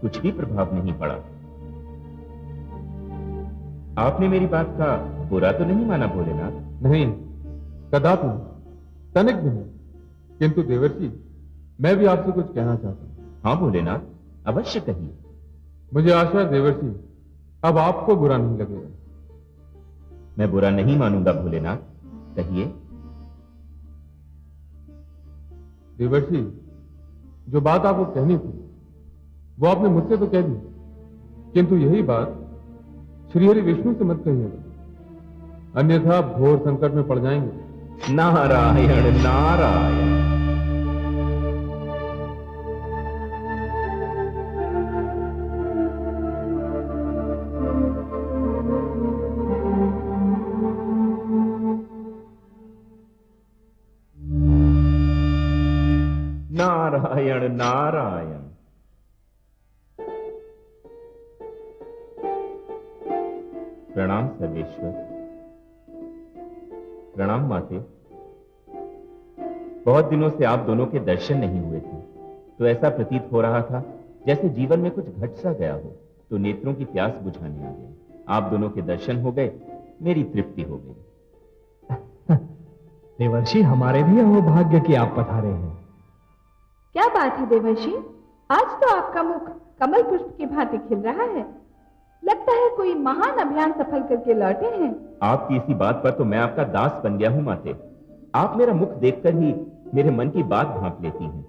S11: कुछ भी प्रभाव नहीं पड़ा। आपने मेरी बात का बुरा तो नहीं माना भोलेनाथ?
S13: नहीं, कदापि नहीं, तनिक भी नहीं। किंतु देवर्षि, मैं भी आपसे कुछ कहना चाहता हूं।
S11: हाँ भोलेनाथ, अवश्य कहिए।
S13: मुझे आशा है देवर्षि, अब आपको बुरा नहीं लगेगा।
S11: मैं बुरा नहीं मानूंगा भोलेनाथ, कहिए।
S13: देवर्षि, जो बात आपको कहनी थी वो आपने मुझसे तो कह दी, किंतु यही बात श्रीहरि विष्णु से मत कहिएगा, अन्यथा घोर संकट में पड़ जाएंगे।
S11: नारायण नारायण। नारायण नारायण। प्रणाम सर्वेश्वर। प्रणाम माते। बहुत दिनों से आप दोनों के दर्शन नहीं हुए थे, तो ऐसा प्रतीत हो रहा था जैसे जीवन में कुछ घट सा गया हो, तो नेत्रों की प्यास बुझाने आ गए। आप दोनों के दर्शन हो गए, मेरी तृप्ति हो गई।
S7: देवर्षि, हमारे भी अहोभाग्य कि आप पधारे हैं।
S3: क्या बात है देवर्षि, आज तो आपका मुख कमल पुष्प की भांति खिल रहा है। लगता है कोई महान अभियान सफल करके लौटे हैं।
S11: आपकी इसी बात पर तो मैं आपका दास बन गया हूं माते। आप मेरा मुख देखकर ही मेरे मन की बात भांप लेती हैं।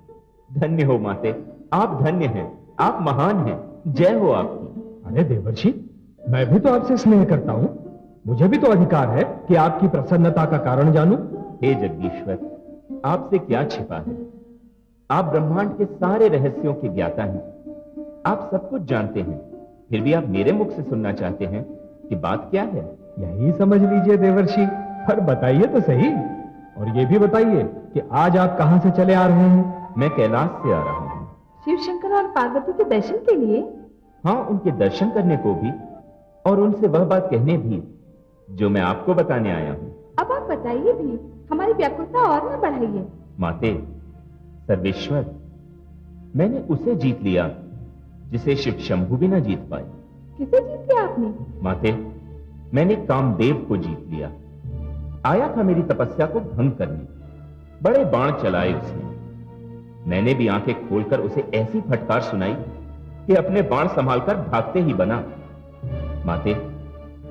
S11: धन्य हो माते, आप धन्य हैं, आप महान हैं, जय हो आपकी।
S7: अरे देवर्षि, मैं भी तो आपसे स्नेह करता हूं, मुझे भी तो अधिकार है कि आपकी प्रसन्नता का कारण जानूं।
S11: हे जगदीश्वर, आपसे क्या छिपा है? आप ब्रह्मांड के सारे रहस्यों के ज्ञाता हैं, आप सब कुछ जानते हैं, फिर भी आप मेरे मुख से सुनना चाहते हैं कि बात क्या है?
S7: यही समझ लीजिए देवर्षि, पर बताइए तो सही। और ये भी बताइए कि आज आप कहां से चले आ रहे हैं?
S11: मैं कैलाश से आ रहा हूं।
S3: शिव शंकर और पार्वती के दर्शन के लिए?
S11: हाँ, उनके दर्शन करने को भी और उनसे वह बात कहने भी जो मैं आपको बताने आया हूं।
S3: अब आप बताइए भी, हमारी व्याकुलता और न बढ़ाइए।
S11: माते, सर्वेश्वर, मैंने उसे जीत लिया जिसे शिव शंभु भी ना जीत पाए।
S3: किसे जीत लिया आपने?
S11: माते, मैंने कामदेव को जीत लिया। आया था मेरी तपस्या को भंग करने, बड़े बाण चलाए उसने। मैंने भी आंखें खोलकर उसे ऐसी फटकार सुनाई कि अपने बाण संभालकर भागते ही बना। माते,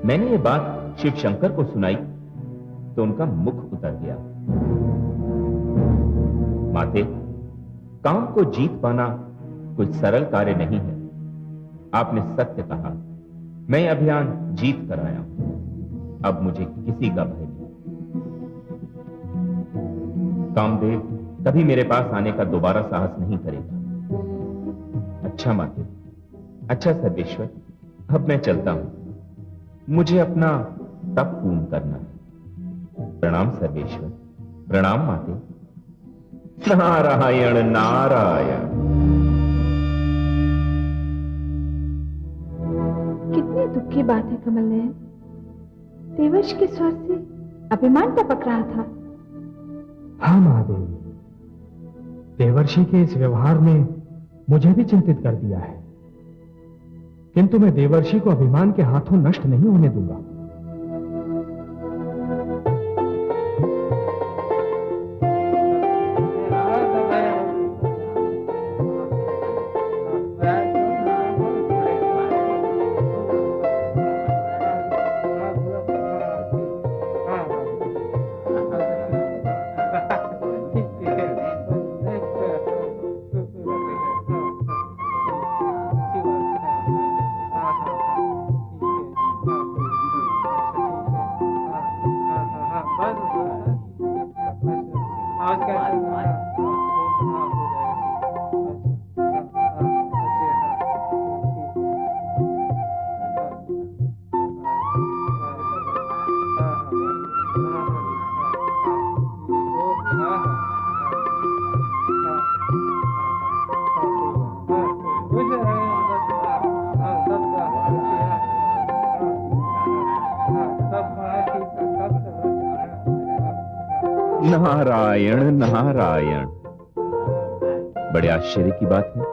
S11: मैंने ये बात शिव शंकर को सुनाई तो उनका मुख उतर गया। माते, काम को जीत पाना कोई सरल कार्य नहीं है। आपने सत्य कहा, मैं अभियान जीत कर आया हूं, अब मुझे किसी का भय नहीं। कामदेव कभी मेरे पास आने का दोबारा साहस नहीं करेगा। अच्छा माते, अच्छा सर्वेश्वर, अब मैं चलता हूं, मुझे अपना तप पूर्ण करना है। प्रणाम सर्वेश्वर, प्रणाम माते। नारायण नारायण।
S3: कितनी दुख की बात है कमल नयन, देवर्षि के स्वर से अभिमान टपक रहा था।
S7: हाँ महादेवी, देवर्षि के इस व्यवहार ने मुझे भी चिंतित कर दिया है, किंतु मैं देवर्षि को अभिमान के हाथों नष्ट नहीं होने दूंगा। नारायण नारायण। बड़े आश्चर्य की बात है,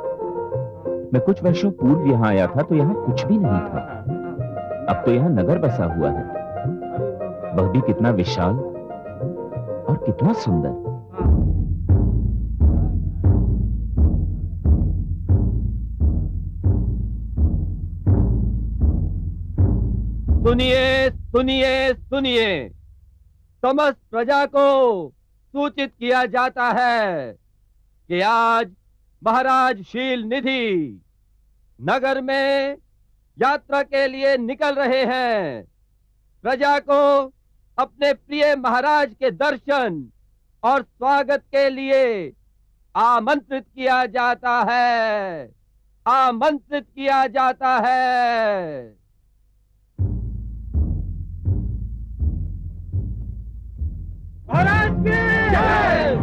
S11: मैं कुछ वर्षों पूर्व यहाँ आया था तो यहाँ कुछ भी नहीं था। अब तो यहाँ नगर बसा हुआ है, वह भी कितना विशाल और कितना सुंदर।
S14: सुनिए सुनिए सुनिए, समस्त प्रजा को सूचित किया जाता है कि आज महाराज शील निधि नगर में यात्रा के लिए निकल रहे हैं। प्रजा को अपने प्रिय महाराज के दर्शन और स्वागत के लिए आमंत्रित किया जाता है, आमंत्रित किया जाता है। महाराज की जय,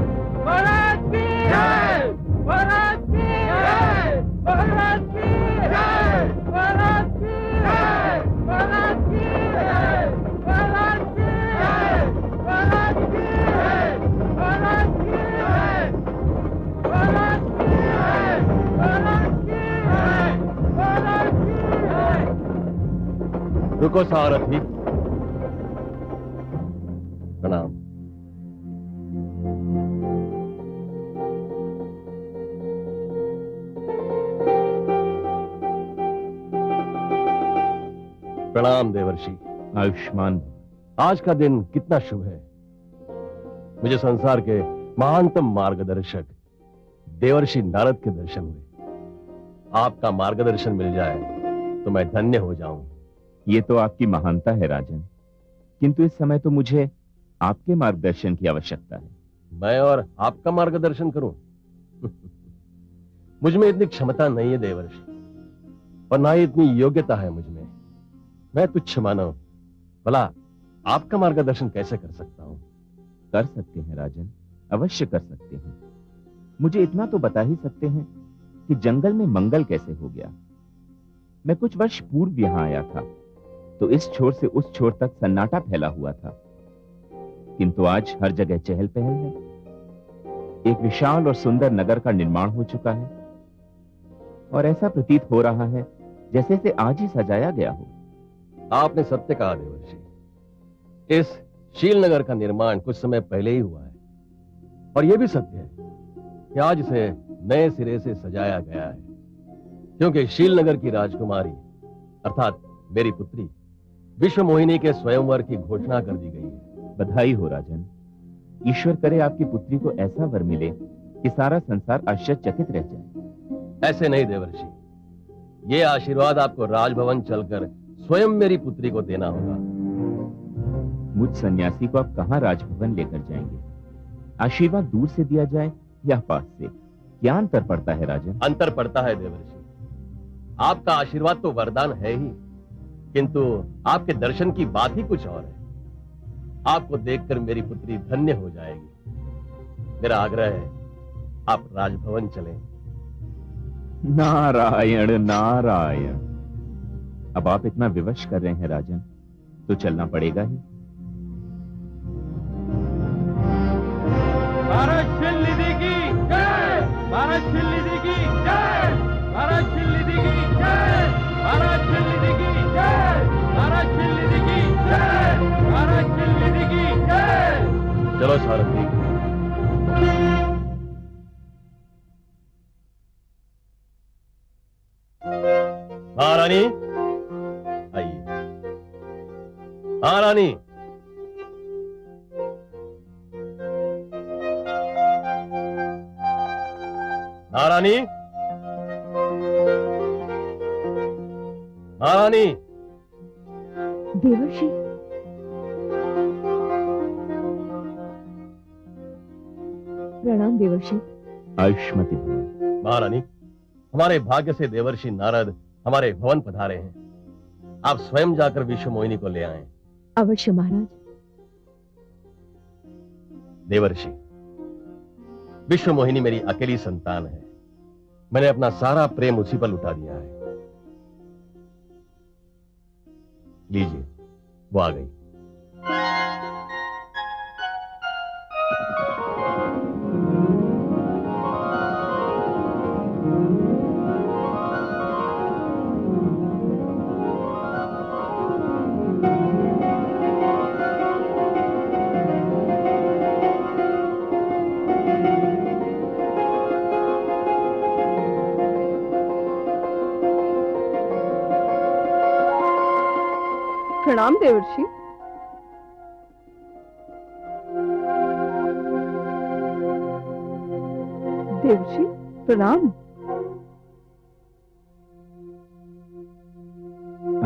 S14: महाराज की जय, महाराज की जय, महाराज की जय, महाराज की जय, महाराज की जय, महाराज की जय, महाराज की जय, महाराज की जय, महाराज की जय, महाराज की जय, महाराज की जय।
S6: रुको सारथी, प्रणाम। प्रणाम देवर्षि।
S11: आयुष्मान।
S6: आज का दिन कितना शुभ है। मुझे संसार के महानतम मार्गदर्शक देवर्षि नारद के दर्शन हुए। आपका मार्गदर्शन मिल जाए तो मैं धन्य हो जाऊं।
S11: ये तो आपकी महानता है राजन, किंतु इस समय तो मुझे आपके मार्गदर्शन की आवश्यकता है।
S6: मैं और आपका मार्गदर्शन करूं? मुझ में इतनी क्षमता नहीं है देवर्षि, और ना ही इतनी योग्यता है मुझ में। मैं तुच्छ मानव, भला आपका मार्गदर्शन कैसे कर सकता हूं?
S11: कर सकते हैं राजन, अवश्य कर सकते हैं। मुझे इतना तो बता ही सकते हैं कि जंगल में मंगल कैसे हो गया। मैं कुछ वर्ष पूर्व यहाँ आया था तो इस छोर से उस छोर तक सन्नाटा फैला हुआ था, किंतु आज हर जगह चहल पहल है। एक विशाल और सुंदर नगर का निर्माण हो चुका है और ऐसा प्रतीत हो रहा है जैसे इसे आज ही सजाया गया हो।
S6: आपने सत्य कहा देवर्षि। इस शीलनगर का निर्माण कुछ समय पहले ही हुआ है, और यह भी सत्य है कि आज इसे नए सिरे से सजाया गया है, क्योंकि शीलनगर की राजकुमारी अर्थात मेरी पुत्री विश्व मोहिनी के स्वयंवर की घोषणा कर दी गई है।
S11: बधाई हो राजन। ईश्वर करे आपकी पुत्री को ऐसा वर मिले कि सारा संसार आश्चर्यचकित रह जाए।
S6: ऐसे नहीं देवर्षि, ये आशीर्वाद आपको राजभवन चलकर स्वयं मेरी पुत्री को देना होगा।
S11: मुझ सन्यासी को आप कहां राजभवन लेकर जाएंगे? आशीर्वाद दूर से दिया जाए या पास से, क्या अंतर पड़ता है राजन?
S6: अंतर पड़ता है देवर्षि। आपका आशीर्वाद तो वरदान है ही, किंतु आपके दर्शन की बात ही कुछ और है। आपको देखकर मेरी पुत्री धन्य हो जाएगी। मेरा आग्रह है आप राजभवन चलें।
S11: नारायण नारायण। अब आप इतना विवश कर रहे हैं राजन, तो चलना पड़ेगा ही।
S14: भारत शील निधि की जय, भारत शील निधि की जय, भारत शील निधि की जय, भारत शील निधि की जय, भारत शील निधि की जय, भारत शील निधि की जय।
S6: चलो सारथी। महारानी आइए। महारानी, महारानी, महारानी।
S3: देवर्षि, प्रणाम देवर्षि।
S11: आयुष्मती भव।
S6: महारानी, हमारे भाग्य से देवर्षि नारद हमारे भवन पधारे हैं। आप स्वयं जाकर विश्व मोहिनी को ले आएं।
S3: अवश्य महाराज।
S6: देवर्षि, विश्व मोहिनी मेरी अकेली संतान है। मैंने अपना सारा प्रेम उसी पर लुटा दिया है। लीजिए, वो आ गई।
S15: प्रणाम देवर्षि। देवर्षि प्रणाम।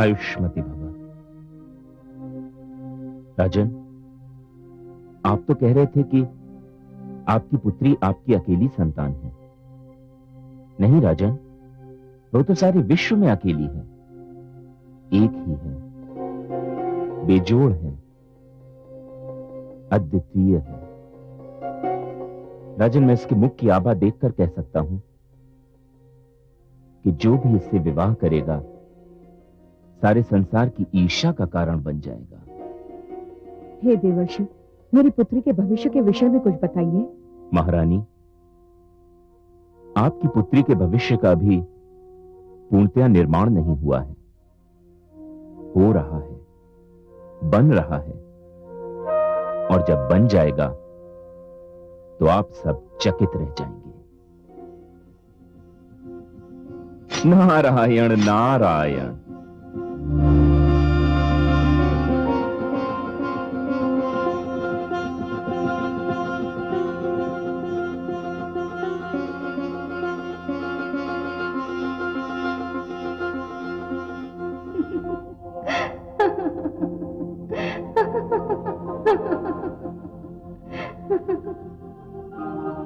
S11: आयुष्मती भवा। राजन, आप तो कह रहे थे कि आपकी पुत्री आपकी अकेली संतान है। नहीं राजन, वो तो सारे विश्व में अकेली है, एक ही है, बेजोड़ है, अद्वितीय है। राजन, मैं इसके मुख की आभा देखकर कह सकता हूं कि जो भी इससे विवाह करेगा सारे संसार की ईर्ष्या का कारण बन जाएगा।
S2: हे देवर्षि, मेरी पुत्री के भविष्य के विषय में कुछ बताइए।
S11: महारानी, आपकी पुत्री के भविष्य का भी पूर्णतया निर्माण नहीं हुआ है, हो रहा है, बन रहा है, और जब बन जाएगा तो आप सब चकित रह जाएंगे। नारायण नारायण।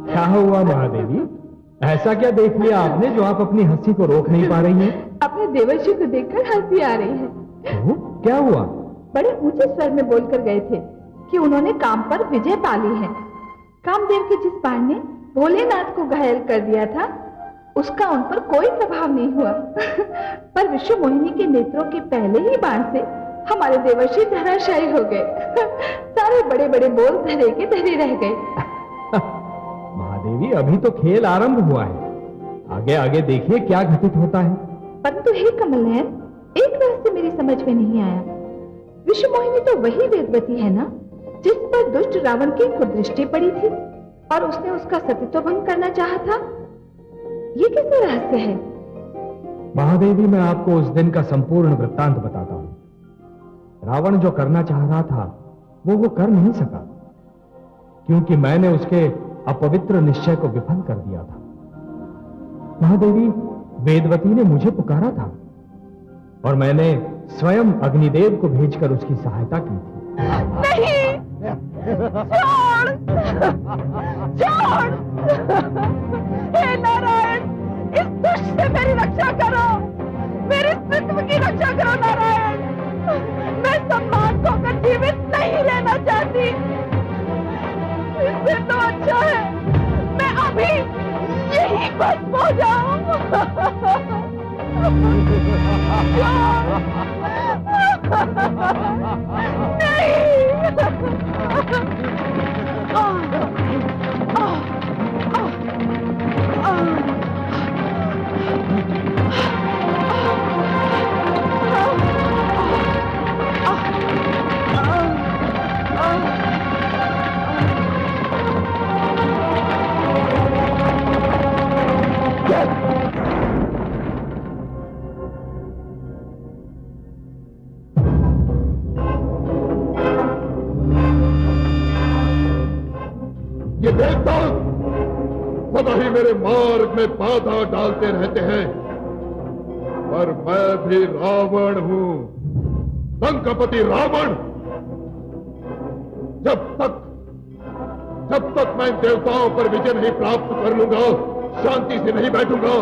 S7: क्या हुआ महादेवी? ऐसा क्या देख लिया आपने जो आप अपनी हंसी को रोक नहीं पा रही हैं?
S3: अपने देवर्षि को देखकर हंसी आ रही है।
S7: तो क्या हुआ?
S3: बड़े ऊंचे स्वर में बोलकर गए थे कि उन्होंने काम पर विजय पा ली है। कामदेव के जिस बाण ने भोलेनाथ को घायल कर दिया था, उसका उन पर कोई प्रभाव नहीं हुआ। पर विश्व मोहिनी के नेत्रों के पहले ही बाण से हमारे देवर्षि धराशायी हो गए। सारे बड़े बड़े बोल धरे के धरे रह गए।
S7: महादेवी, अभी तो खेल आरंभ हुआ है, आगे आगे देखिए क्या घटित होता है।
S3: परंतु हे कमल नयन, एक रहस्य मेरी समझ में नहीं आया। विश्व मोहिनी तो वही वेदवती है ना, जिस पर दुष्ट रावण की कुदृष्टि पड़ी थी और उसने उसका सतीत्व भंग करना चाहा था। ये कैसा रहस्य है?
S7: महादेवी, मैं आपको उस दिन का संपूर्ण वृत्तांत बताता हूं। रावण जो करना चाह रहा था वो कर नहीं सका, क्योंकि मैंने उसके अपवित्र निश्चय को विफल कर दिया था। महादेवी, वेदवती ने मुझे पुकारा था और मैंने स्वयं अग्निदेव को भेजकर उसकी सहायता की थी।
S15: नहीं, छोड़, छोड़। हे नारायण, इस दुष्ट से मेरी रक्षा करो, मेरे अस्तित्व की रक्षा करो नारायण। मैं सम्मान खोकर जीवित नहीं रहना चाहती। इससे तो अच्छा है मैं अभी यही भस्म हो जाऊं।
S5: ये देवता सदा ही मेरे मार्ग में बाधा डालते रहते हैं, पर मैं भी रावण हूं, लंकापति रावण। जब तक मैं देवताओं पर विजय नहीं प्राप्त कर लूंगा, शांति से नहीं बैठूंगा,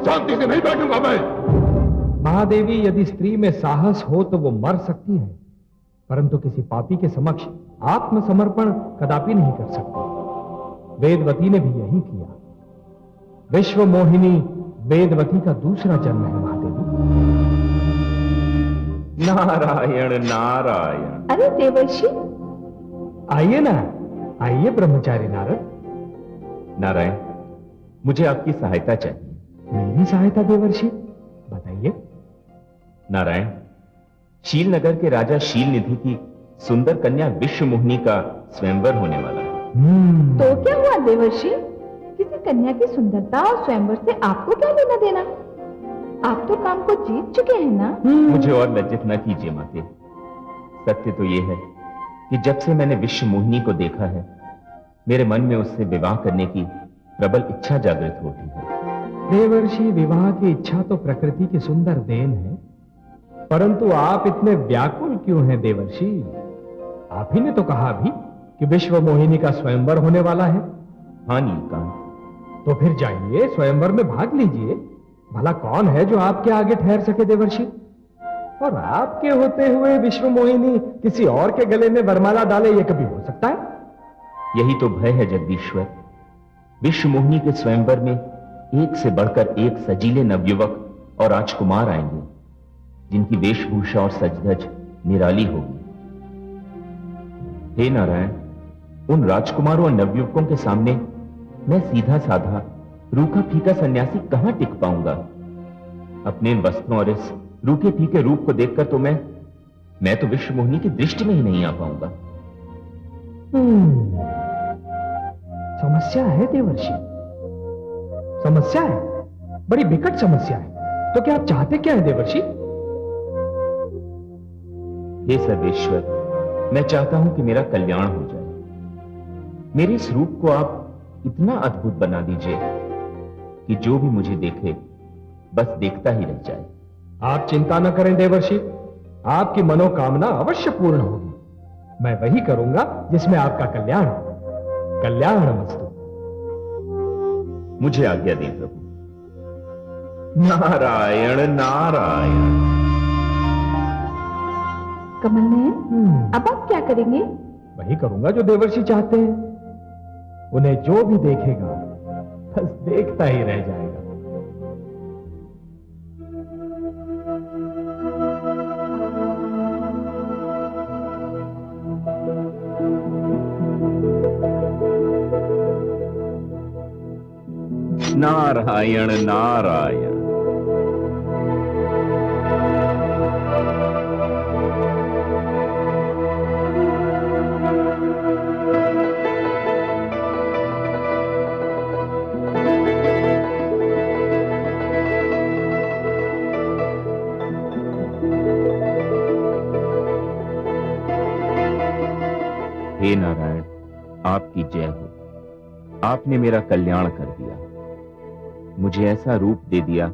S5: शांति से नहीं बैठूंगा मैं।
S7: महादेवी, यदि स्त्री में साहस हो तो वो मर सकती है, परंतु किसी पापी के समक्ष आत्मसमर्पण कदापि नहीं कर सकती। वेदवती ने भी यही किया। विश्व मोहिनी वेदवती का दूसरा जन्म है महादेवी।
S11: नारायण नारायण।
S3: अरे देवर्षि,
S7: आइए ना, आइए ब्रह्मचारी नारद।
S11: नारायण, मुझे आपकी सहायता चाहिए।
S7: मेरी सहायता देवर्षि? बताइए।
S11: नारायण, शील नगर के राजा शील निधि की सुंदर कन्या विश्व मोहिनी का स्वयंवर होने वाला है।
S3: तो क्या हुआ देवर्षि? किसी कन्या की सुंदरता और स्वयंवर से आपको क्या लेना देना? आप तो काम को जीत चुके हैं ना।
S11: मुझे और लज्जित न कीजिए माते। सत्य तो यह है कि जब से मैंने विश्व मोहिनी को देखा है, मेरे मन में उससे विवाह करने की प्रबल इच्छा जागृत होती है।
S7: देवर्षि, विवाह की इच्छा तो प्रकृति की सुंदर देन है, परंतु आप इतने व्याकुल क्यों हैं देवर्षि? आप ही ने तो कहा भी कि विश्व मोहिनी का स्वयंवर होने वाला है।
S11: हाँ नीलकांत।
S7: तो फिर जाइए, स्वयंवर में भाग लीजिए। भला कौन है जो आपके आगे ठहर सके देवर्षि? और आपके होते हुए विश्व मोहिनी किसी और के गले में वरमाला डाले, ये कभी हो सकता है?
S11: यही तो भय है जगदीश्वर। विश्व मोहिनी के स्वयंवर में एक से बढ़कर एक सजीले नवयुवक और राजकुमार आएंगे, जिनकी वेशभूषा और सजधज निराली होगी। हे नारायण, उन राजकुमारों और नवयुवकों के सामने मैं सीधा साधा रूखा फीका सन्यासी कहां टिक पाऊंगा? अपने इन वस्त्रों और इस रूखे फीके रूप को देखकर तो मैं तो विश्व मोहिनी की दृष्टि में ही नहीं आ पाऊंगा।
S7: समस्या है देवर्षि, समस्या है, बड़ी विकट समस्या है। तो क्या आप चाहते क्या है देवर्षि?
S11: हे सर्वेश्वर, मैं चाहता हूं कि मेरा कल्याण हो जाए। मेरे इस रूप को आप इतना अद्भुत बना दीजिए कि जो भी मुझे देखे बस देखता ही रह जाए।
S7: आप चिंता न करें देवर्षि, आपकी मनोकामना अवश्य पूर्ण होगी। मैं वही करूंगा जिसमें आपका कल्याण हो। कल्याणमस्तु।
S11: मुझे आज्ञा दें प्रभु। नारायण नारायण।
S3: कमल नयन, अब आप क्या करेंगे?
S7: वही करूंगा जो देवर्षि चाहते हैं। उन्हें जो भी देखेगा बस देखता ही रह जाएगा।
S11: नारायण नारायण। हे नारायण, आपकी जय हो। आपने मेरा कल्याण कर दिया, मुझे ऐसा रूप दे दिया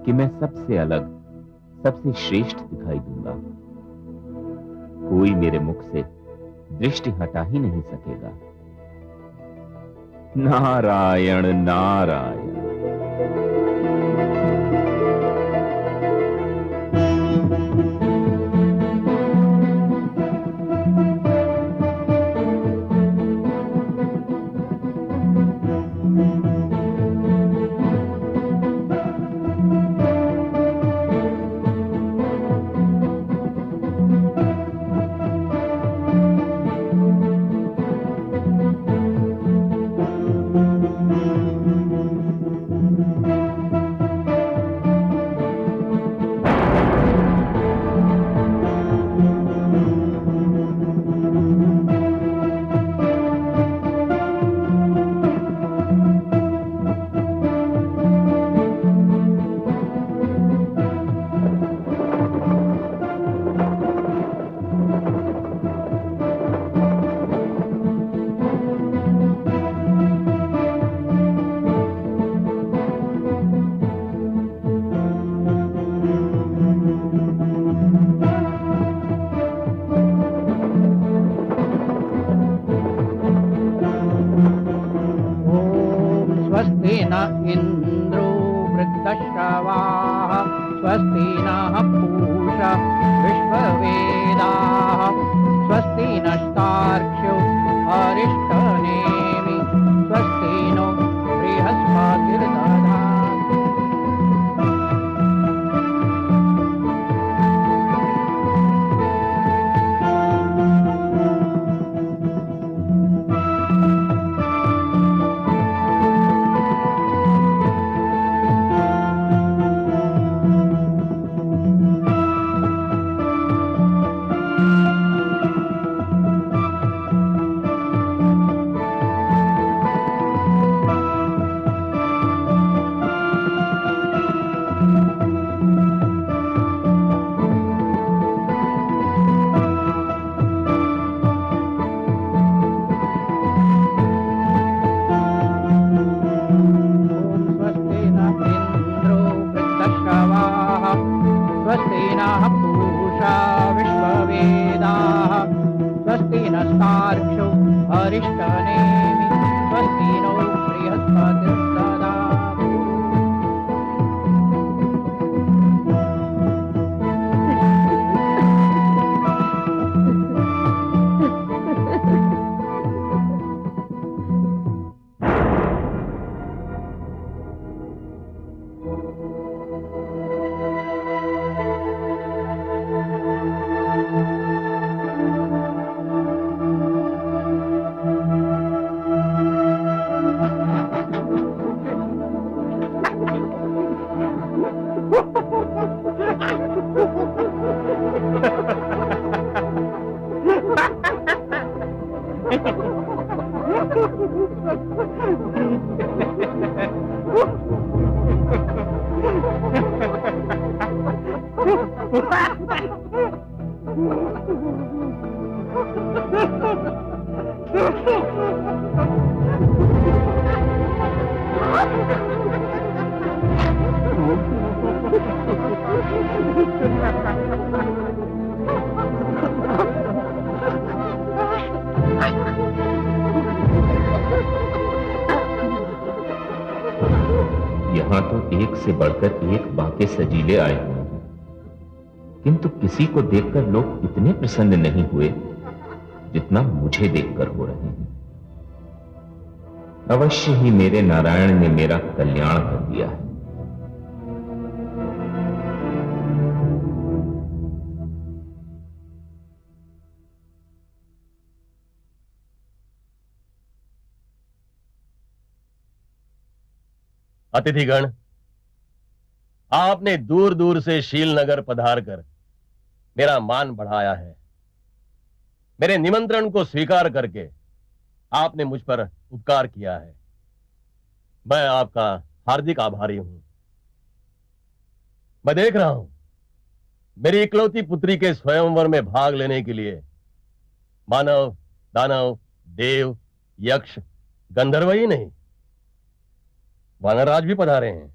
S11: कि मैं सबसे अलग, सबसे श्रेष्ठ दिखाई दूंगा। कोई मेरे मुख से दृष्टि हटा ही नहीं सकेगा। नारायण नारायण।
S16: इंद्रो वृद्धश्रवाः स्वस्ति नः पूषा विश्ववेदाः स्वस्ति नस्तार्क्ष्यो अरिष्टनेमि स्वस्ति नो बृहस्पतिर्दधातु।
S11: यहां तो एक से बढ़कर एक बाके सजीले आए हुए हैं, किंतु किसी को देखकर लोग इतने प्रसन्न नहीं हुए जितना मुझे देखकर हो रहे हैं। अवश्य ही मेरे नारायण ने मेरा कल्याण कर दिया है।
S8: अतिथिगण, आपने दूर दूर से शीलनगर पधार कर मेरा मान बढ़ाया है। मेरे निमंत्रण को स्वीकार करके आपने मुझ पर उपकार किया है। मैं आपका हार्दिक आभारी हूं। मैं देख रहा हूं मेरी इकलौती पुत्री के स्वयंवर में भाग लेने के लिए मानव, दानव, देव, यक्ष, गंधर्व ही नहीं, वानरराज भी पधारे हैं।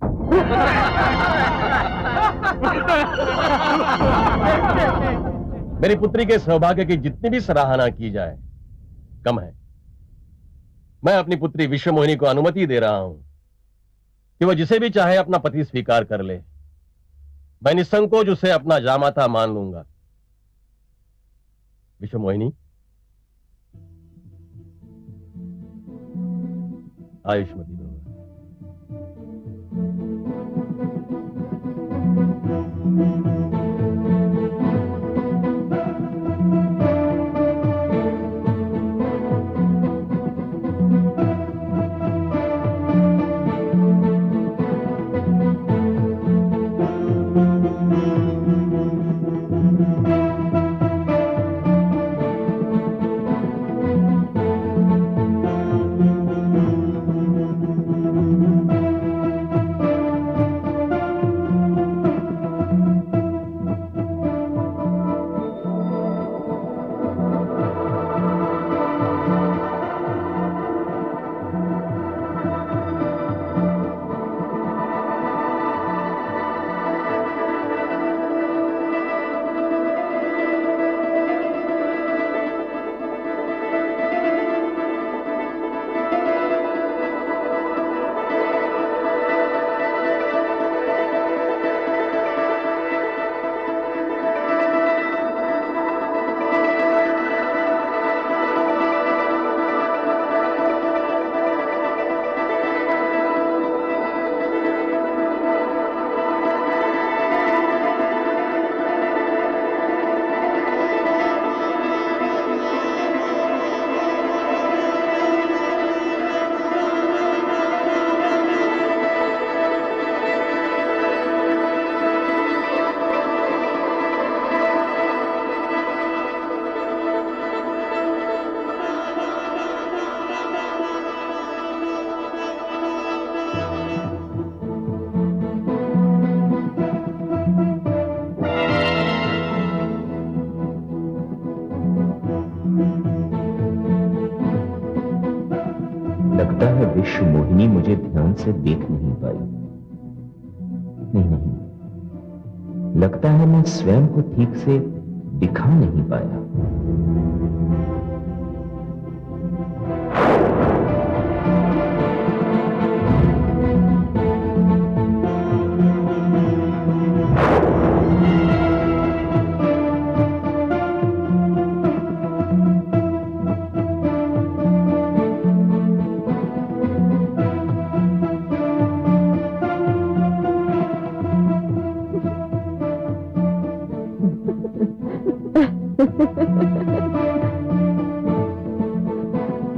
S8: मेरी पुत्री के सौभाग्य की जितनी भी सराहना की जाए कम है। मैं अपनी पुत्री विश्वमोहिनी को अनुमति दे रहा हूं कि वह जिसे भी चाहे अपना पति स्वीकार कर ले। मैं निसंकोच उसे अपना जामाता मान लूंगा। विश्वमोहिनी, आयुष्मती भव।
S11: लगता है विश्वमोहिनी मुझे ध्यान से देख नहीं पाई। नहीं, लगता है मैं स्वयं को ठीक से दिखा नहीं पाया।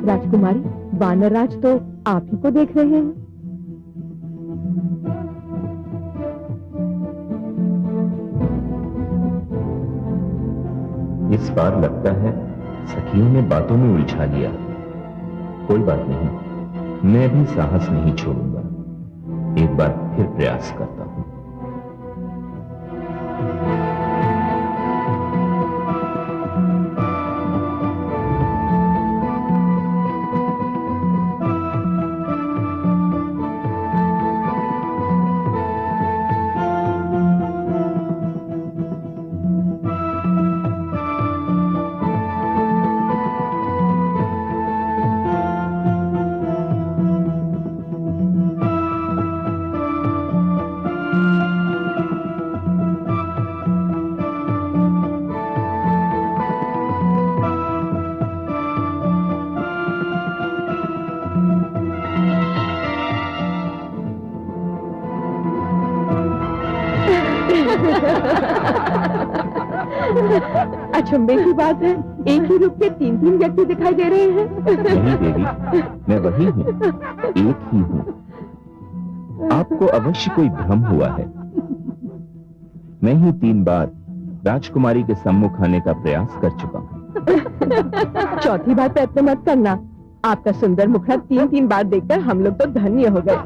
S2: राजकुमारी, वानरराज तो आप ही को देख रहे हैं।
S11: इस बार लगता है सखियों ने बातों में उलझा लिया। कोई बात नहीं, मैं भी साहस नहीं छोड़ूंगा। एक बार फिर प्रयास करता हूं।
S15: अचंभे की बात है, एक ही रूप के तीन तीन व्यक्ति दिखाई दे रहे हैं।
S11: नहीं देवी, मैं वही हूँ, एक ही हूँ। आपको अवश्य कोई भ्रम हुआ है। मैं ही 3 बार राजकुमारी के सम्मुख आने का प्रयास कर चुका हूँ।
S15: चौथी बार प्रयत्न मत करना। आपका सुंदर मुखड़ा 3 बार देखकर हम लोग तो धन्य हो गए।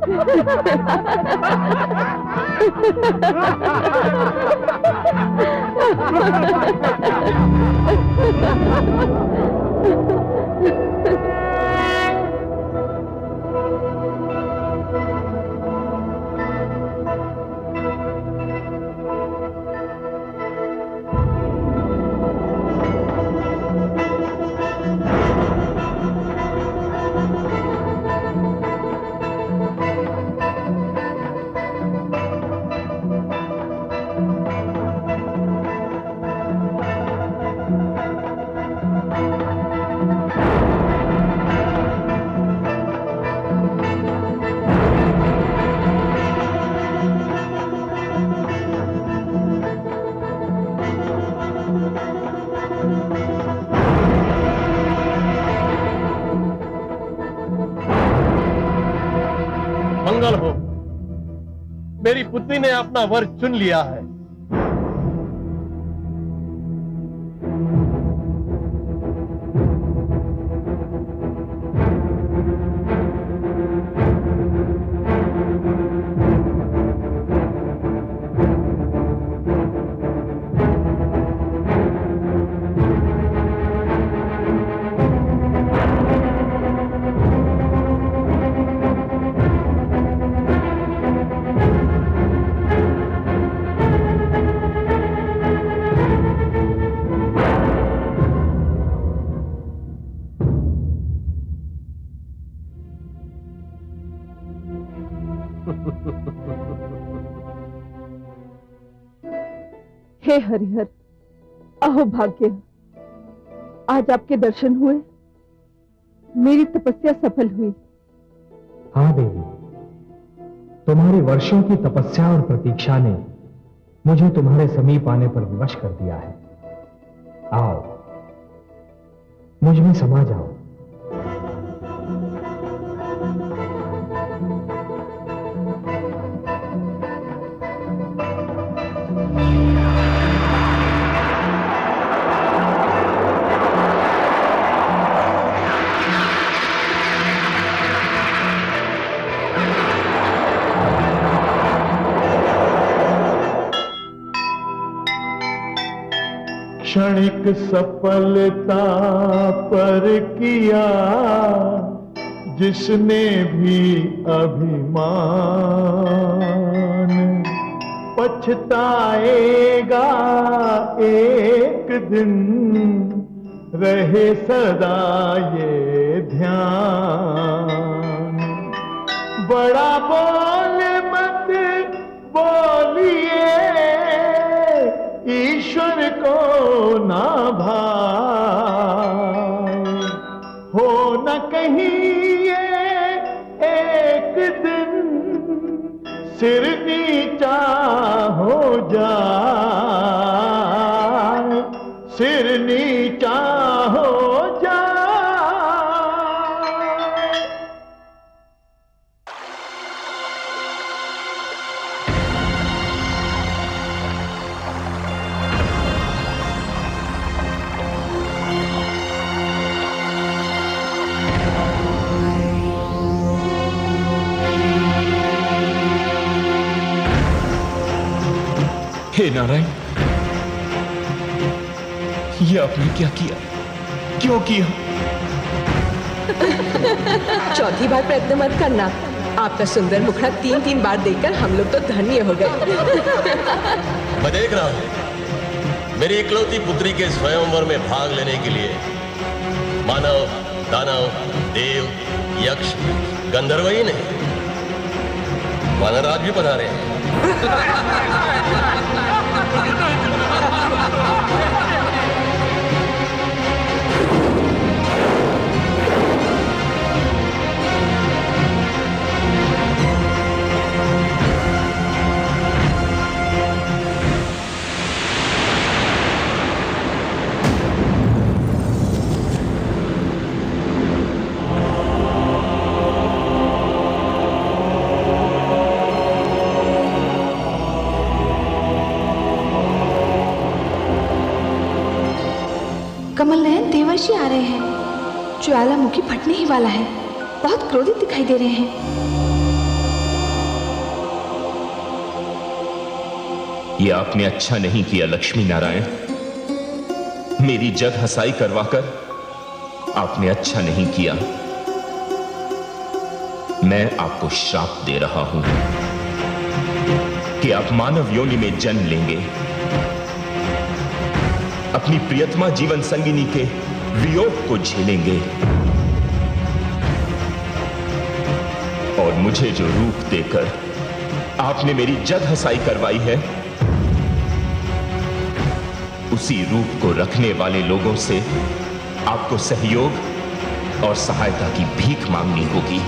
S14: मंगल हो, मेरी पुत्री ने अपना वर चुन लिया है।
S15: हे हरिहर, अहो भाग्य, आज आपके दर्शन हुए, मेरी तपस्या सफल हुई।
S7: हाँ देवी, तुम्हारी वर्षों की तपस्या और प्रतीक्षा ने मुझे तुम्हारे समीप आने पर विवश कर दिया है। आओ, मुझ में समा जाओ।
S12: क्षणिक सफलता पर किया जिसने भी अभिमान, पछताएगा एक दिन, रहे सदा ये ध्यान। बड़ा बोल मत बोलिए, ईश्वर को ना भाए, हो न कहीं ये एक दिन सिर नीचा हो जाए, सिर नीचा हो जाए।
S17: हे नारायण, ये आपने क्या किया, क्यों किया?
S15: चौथी बार प्रयत्न मत करना। आपका सुंदर मुखड़ा 3 बार देखकर हम लोग तो धन्य हो गए।
S18: मैं देख रहा हूं, मेरी इकलौती पुत्री के स्वयंवर में भाग लेने के लिए मानव, दानव, देव, यक्ष, गंधर्व ही नहीं, वानरराज भी पधारे हैं।
S3: कमल नयन देवर्षि आ रहे हैं। ज्वालामुखी फटने ही वाला है। बहुत क्रोधित दिखाई दे रहे हैं।
S11: ये आपने अच्छा नहीं किया लक्ष्मी नारायण। मेरी जग हंसाई करवाकर आपने अच्छा नहीं किया। मैं आपको श्राप दे रहा हूं कि आप मानव योनि में जन्म लेंगे, अपनी प्रियतमा जीवन संगिनी के वियोग को झेलेंगे और मुझे जो रूप देकर आपने मेरी जग हंसाई करवाई है, उसी रूप को रखने वाले लोगों से आपको सहयोग और सहायता की भीख मांगनी होगी।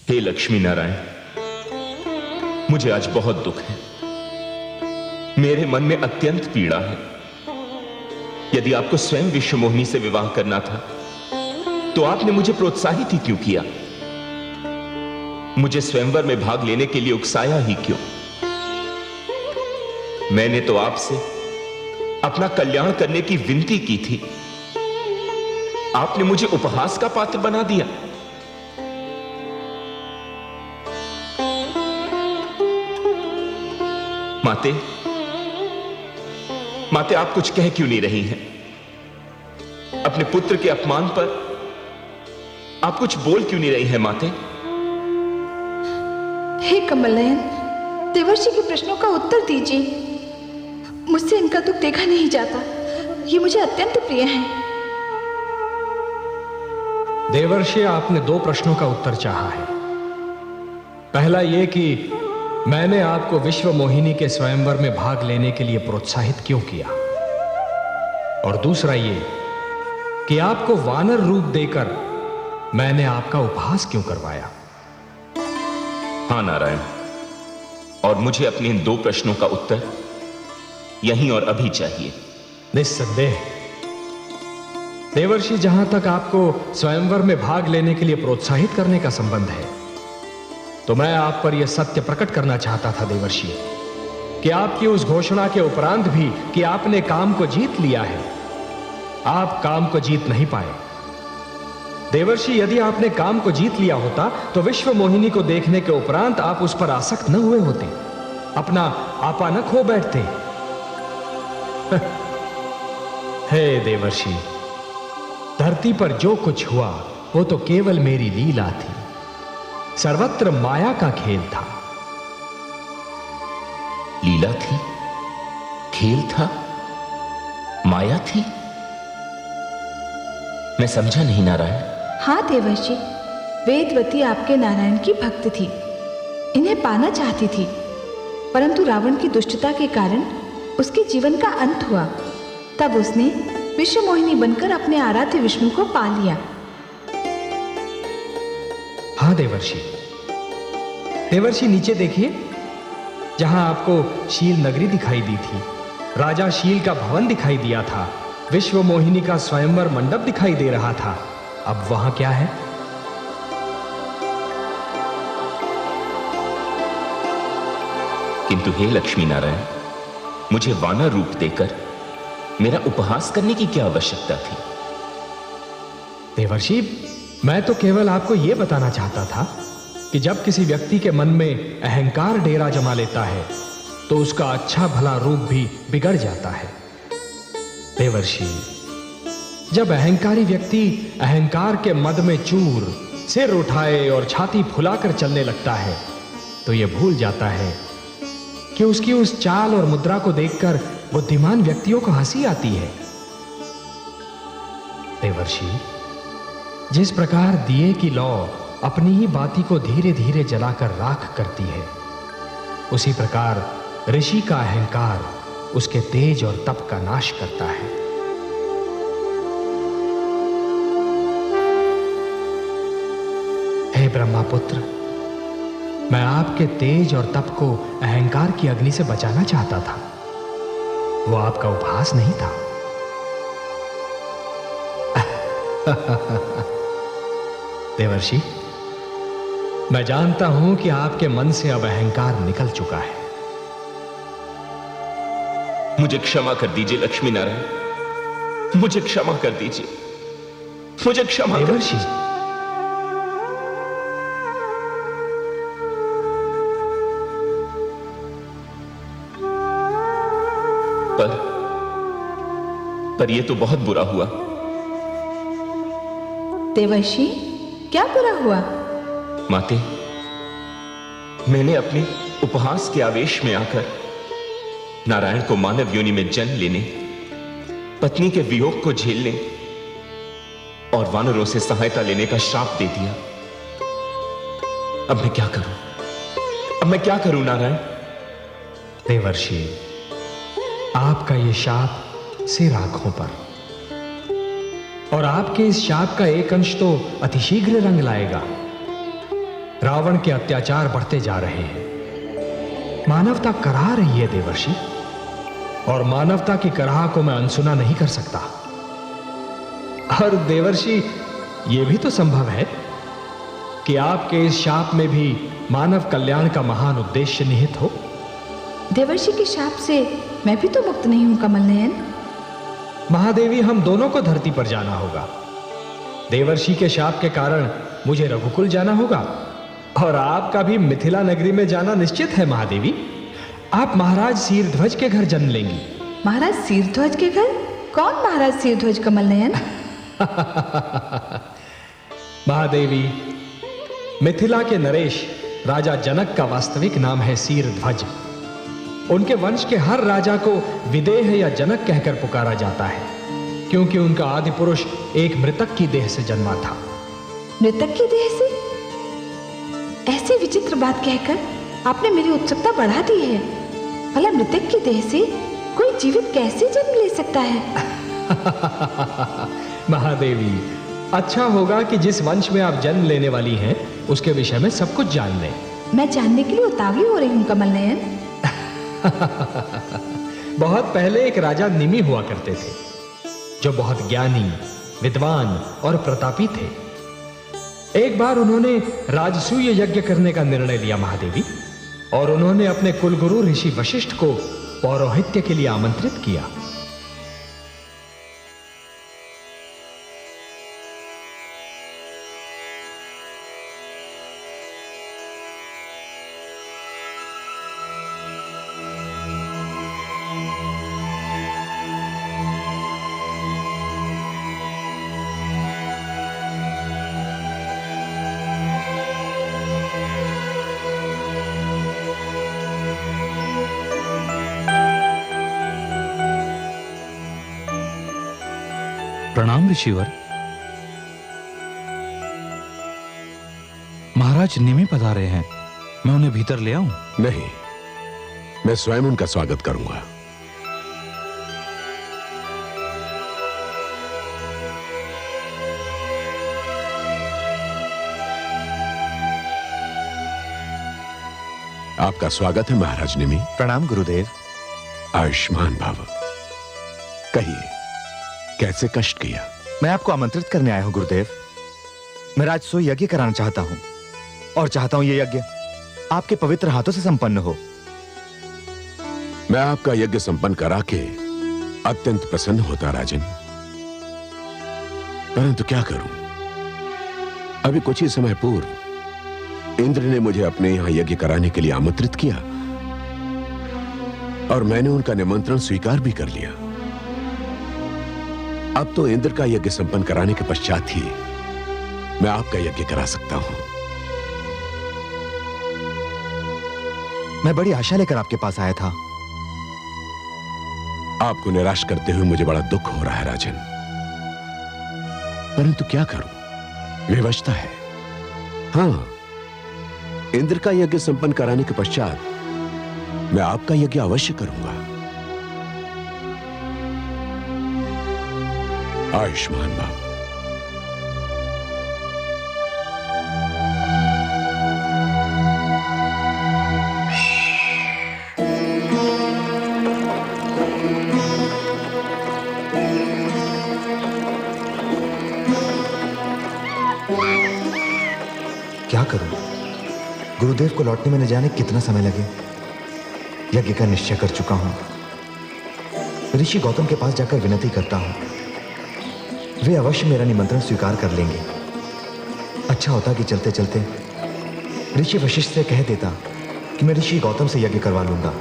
S11: हे लक्ष्मी नारायण, मुझे आज बहुत दुख है। मेरे मन में अत्यंत पीड़ा है। यदि आपको स्वयं विश्वमोहिनी से विवाह करना था तो आपने मुझे प्रोत्साहित ही क्यों किया? मुझे स्वयंवर में भाग लेने के लिए उकसाया ही क्यों? मैंने तो आपसे अपना कल्याण करने की विनती की थी। आपने मुझे उपहास का पात्र बना दिया। माते, माते आप कुछ कह क्यों नहीं रही हैं? अपने पुत्र के अपमान पर आप कुछ बोल क्यों नहीं रही हैं माते?
S3: हे कमल नयन, देवर्षि के प्रश्नों का उत्तर दीजिए। मुझसे इनका दुख देखा नहीं जाता। ये मुझे अत्यंत प्रिय है।
S7: देवर्षि, आपने 2 प्रश्नों का उत्तर चाहा है। पहला यह कि मैंने आपको विश्व मोहिनी के स्वयंवर में भाग लेने के लिए प्रोत्साहित क्यों किया, और दूसरा ये कि आपको वानर रूप देकर मैंने आपका उपहास क्यों करवाया।
S11: हां नारायण, और मुझे अपने इन 2 प्रश्नों का उत्तर यहीं और अभी चाहिए।
S7: निस्संदेह देवर्षि, जहां तक आपको स्वयंवर में भाग लेने के लिए प्रोत्साहित करने का संबंध है, तो मैं आप पर यह सत्य प्रकट करना चाहता था देवर्षि कि आपकी उस घोषणा के उपरांत भी कि आपने काम को जीत लिया है, आप काम को जीत नहीं पाए। देवर्षि, यदि आपने काम को जीत लिया होता तो विश्व मोहिनी को देखने के उपरांत आप उस पर आसक्त न हुए होते, अपना आपा न खो बैठते। हे देवर्षि, धरती पर जो कुछ हुआ वो तो केवल मेरी लीला थी। सर्वत्र माया का खेल था।
S11: लीला थी, खेल था, माया थी? मैं समझा नहीं नारायण।
S3: हाँ देवर्षि, वेदवती आपके नारायण की भक्त थी, इन्हें पाना चाहती थी, परंतु रावण की दुष्टता के कारण उसके जीवन का अंत हुआ। तब उसने विश्व मोहिनी बनकर अपने आराध्य विष्णु को पा लिया।
S7: हाँ देवर्षि, देवर्षि नीचे देखिए, जहां आपको शील नगरी दिखाई दी थी, राजा शील का भवन दिखाई दिया था, विश्व मोहिनी का स्वयंवर मंडप दिखाई दे रहा था, अब वहां क्या है?
S11: किंतु हे लक्ष्मी नारायण, मुझे वानर रूप देकर मेरा उपहास करने की क्या आवश्यकता थी?
S7: देवर्षि, मैं तो केवल आपको यह बताना चाहता था कि जब किसी व्यक्ति के मन में अहंकार डेरा जमा लेता है तो उसका अच्छा भला रूप भी बिगड़ जाता है। देवर्षि, जब अहंकारी व्यक्ति अहंकार के मद में चूर, सिर उठाए और छाती फुलाकर चलने लगता है तो यह भूल जाता है कि उसकी उस चाल और मुद्रा को देखकर बुद्धिमान व्यक्तियों को हंसी आती है। देवर्षि, जिस प्रकार दिए की लौ अपनी ही बाती को धीरे धीरे जलाकर राख करती है, उसी प्रकार ऋषि का अहंकार उसके तेज और तप का नाश करता है। हे ब्रह्मापुत्र, मैं आपके तेज और तप को अहंकार की अग्नि से बचाना चाहता था, वो आपका उपहास नहीं था। देवर्षि, मैं जानता हूं कि आपके मन से अब अहंकार निकल चुका है।
S11: मुझे क्षमा कर दीजिए लक्ष्मी नारायण, मुझे क्षमा कर दीजिए, मुझे क्षमा कर
S7: देवर्षि,
S11: पर यह तो बहुत बुरा हुआ।
S3: देवर्षि, क्या बुरा हुआ?
S11: माते, मैंने अपने उपहास के आवेश में आकर नारायण को मानव योनि में जन्म लेने, पत्नी के वियोग को झेलने और वानरों से सहायता लेने का श्राप दे दिया। अब मैं क्या करूं? अब मैं क्या करूं नारायण?
S7: देवर्षि, आपका यह शाप सिर आंखों पर, और आपके इस शाप का एक अंश तो अतिशीघ्र रंग लाएगा। रावण के अत्याचार बढ़ते जा रहे हैं, मानवता कराह रही है देवर्षि, और मानवता की कराह को मैं अनसुना नहीं कर सकता। और देवर्षि, यह भी तो संभव है कि आपके इस शाप में भी मानव कल्याण का महान उद्देश्य निहित हो।
S3: देवर्षि के शाप से मैं भी तो मुक्त नहीं हूं कमल नयन।
S7: महादेवी, हम दोनों को धरती पर जाना होगा। देवर्षि के शाप के कारण मुझे रघुकुल जाना होगा, और आपका भी मिथिला नगरी में जाना निश्चित है महादेवी। आप महाराज शीरध्वज के घर जन्म लेंगी।
S3: महाराज शीरध्वज के घर? कौन महाराज शीरध्वज कमल नयन?
S7: महादेवी, मिथिला के नरेश राजा जनक का वास्तविक नाम है शीरध्वज। उनके वंश के हर राजा को विदेह या जनक कहकर पुकारा जाता है, क्योंकि उनका आदि पुरुष एक मृतक की देह से जन्मा था।
S3: मृतक की देह से? ऐसी विचित्र बात कहकर आपने मेरी उत्सुकता बढ़ा दी है। भला मृतक की देह से कोई जीवित कैसे जन्म ले सकता है?
S7: महादेवी, अच्छा होगा कि जिस वंश में आप जन्म लेने वाली हैं उसके विषय में सब कुछ जान लें।
S3: मैं जानने के लिए उतावली हो रही हूँ कमल नयन।
S7: बहुत पहले एक राजा निमि हुआ करते थे, जो बहुत ज्ञानी, विद्वान और प्रतापी थे। एक बार उन्होंने राजसूय यज्ञ करने का निर्णय लिया महादेवी, और उन्होंने अपने कुलगुरु ऋषि वशिष्ठ को पौरोहित्य के लिए आमंत्रित किया।
S19: प्रणाम ऋषिवर। महाराज निमि पधारे हैं, मैं उन्हें भीतर ले आऊं?
S9: नहीं, मैं स्वयं उनका स्वागत करूंगा। आपका स्वागत है महाराज निमि।
S20: प्रणाम गुरुदेव।
S9: आयुष्मान भव। कहिए, कैसे कष्ट किया?
S20: मैं आपको आमंत्रित करने आया हूं गुरुदेव। मैं राजसूय यज्ञ कराना चाहता हूं, और चाहता हूं यह यज्ञ आपके पवित्र हाथों से संपन्न हो।
S9: मैं आपका यज्ञ संपन्न करा के अत्यंत प्रसन्न होता राजन, परंतु क्या करूं, अभी कुछ ही समय पूर्व इंद्र ने मुझे अपने यहां यज्ञ कराने के लिए आमंत्रित किया, और मैंने उनका निमंत्रण स्वीकार भी कर लिया। अब तो इंद्र का यज्ञ संपन्न कराने के पश्चात ही मैं आपका यज्ञ करा सकता हूं।
S20: मैं बड़ी आशा लेकर आपके पास आया था।
S9: आपको निराश करते हुए मुझे बड़ा दुख हो रहा है राजन, परंतु क्या करूं, विवशता है। हाँ, इंद्र का यज्ञ संपन्न कराने के पश्चात मैं आपका यज्ञ अवश्य करूंगा। आयुष्मान भव।
S20: क्या करूं? गुरुदेव को लौटने में न जाने कितना समय लगे। यज्ञ का निश्चय कर चुका हूं। ऋषि गौतम के पास जाकर विनती करता हूं, वे अवश्य मेरा निमंत्रण स्वीकार कर लेंगे। अच्छा होता कि चलते चलते ऋषि वशिष्ठ से कह देता कि मैं ऋषि गौतम से यज्ञ करवा लूंगा।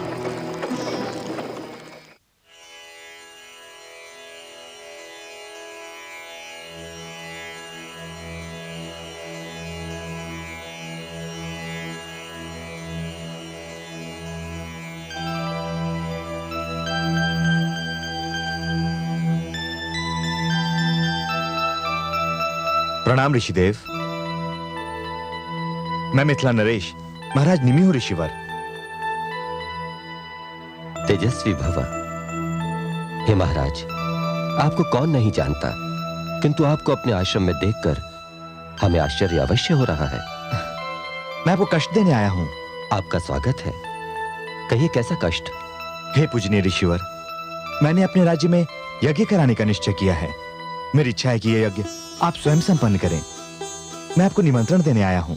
S20: प्रणाम ऋषिदेव। मैं मिथिला नरेश, महाराज निमि हूं ऋषिवर।
S1: तेजस्वी भव। हे महाराज, आपको कौन नहीं जानता, किंतु आपको अपने आश्रम में देखकर हमें आश्चर्य अवश्य हो रहा है।
S20: मैं आपको कष्ट देने आया हूं।
S1: आपका स्वागत है। कहिए कैसा कष्ट?
S20: हे पूजनीय ऋषिवर, मैंने अपने राज्य में यज्ञ कराने का निश्चय किया है। मेरी इच्छा है कि यह यज्ञ आप स्वयं संपन्न करें। मैं आपको निमंत्रण देने आया हूं।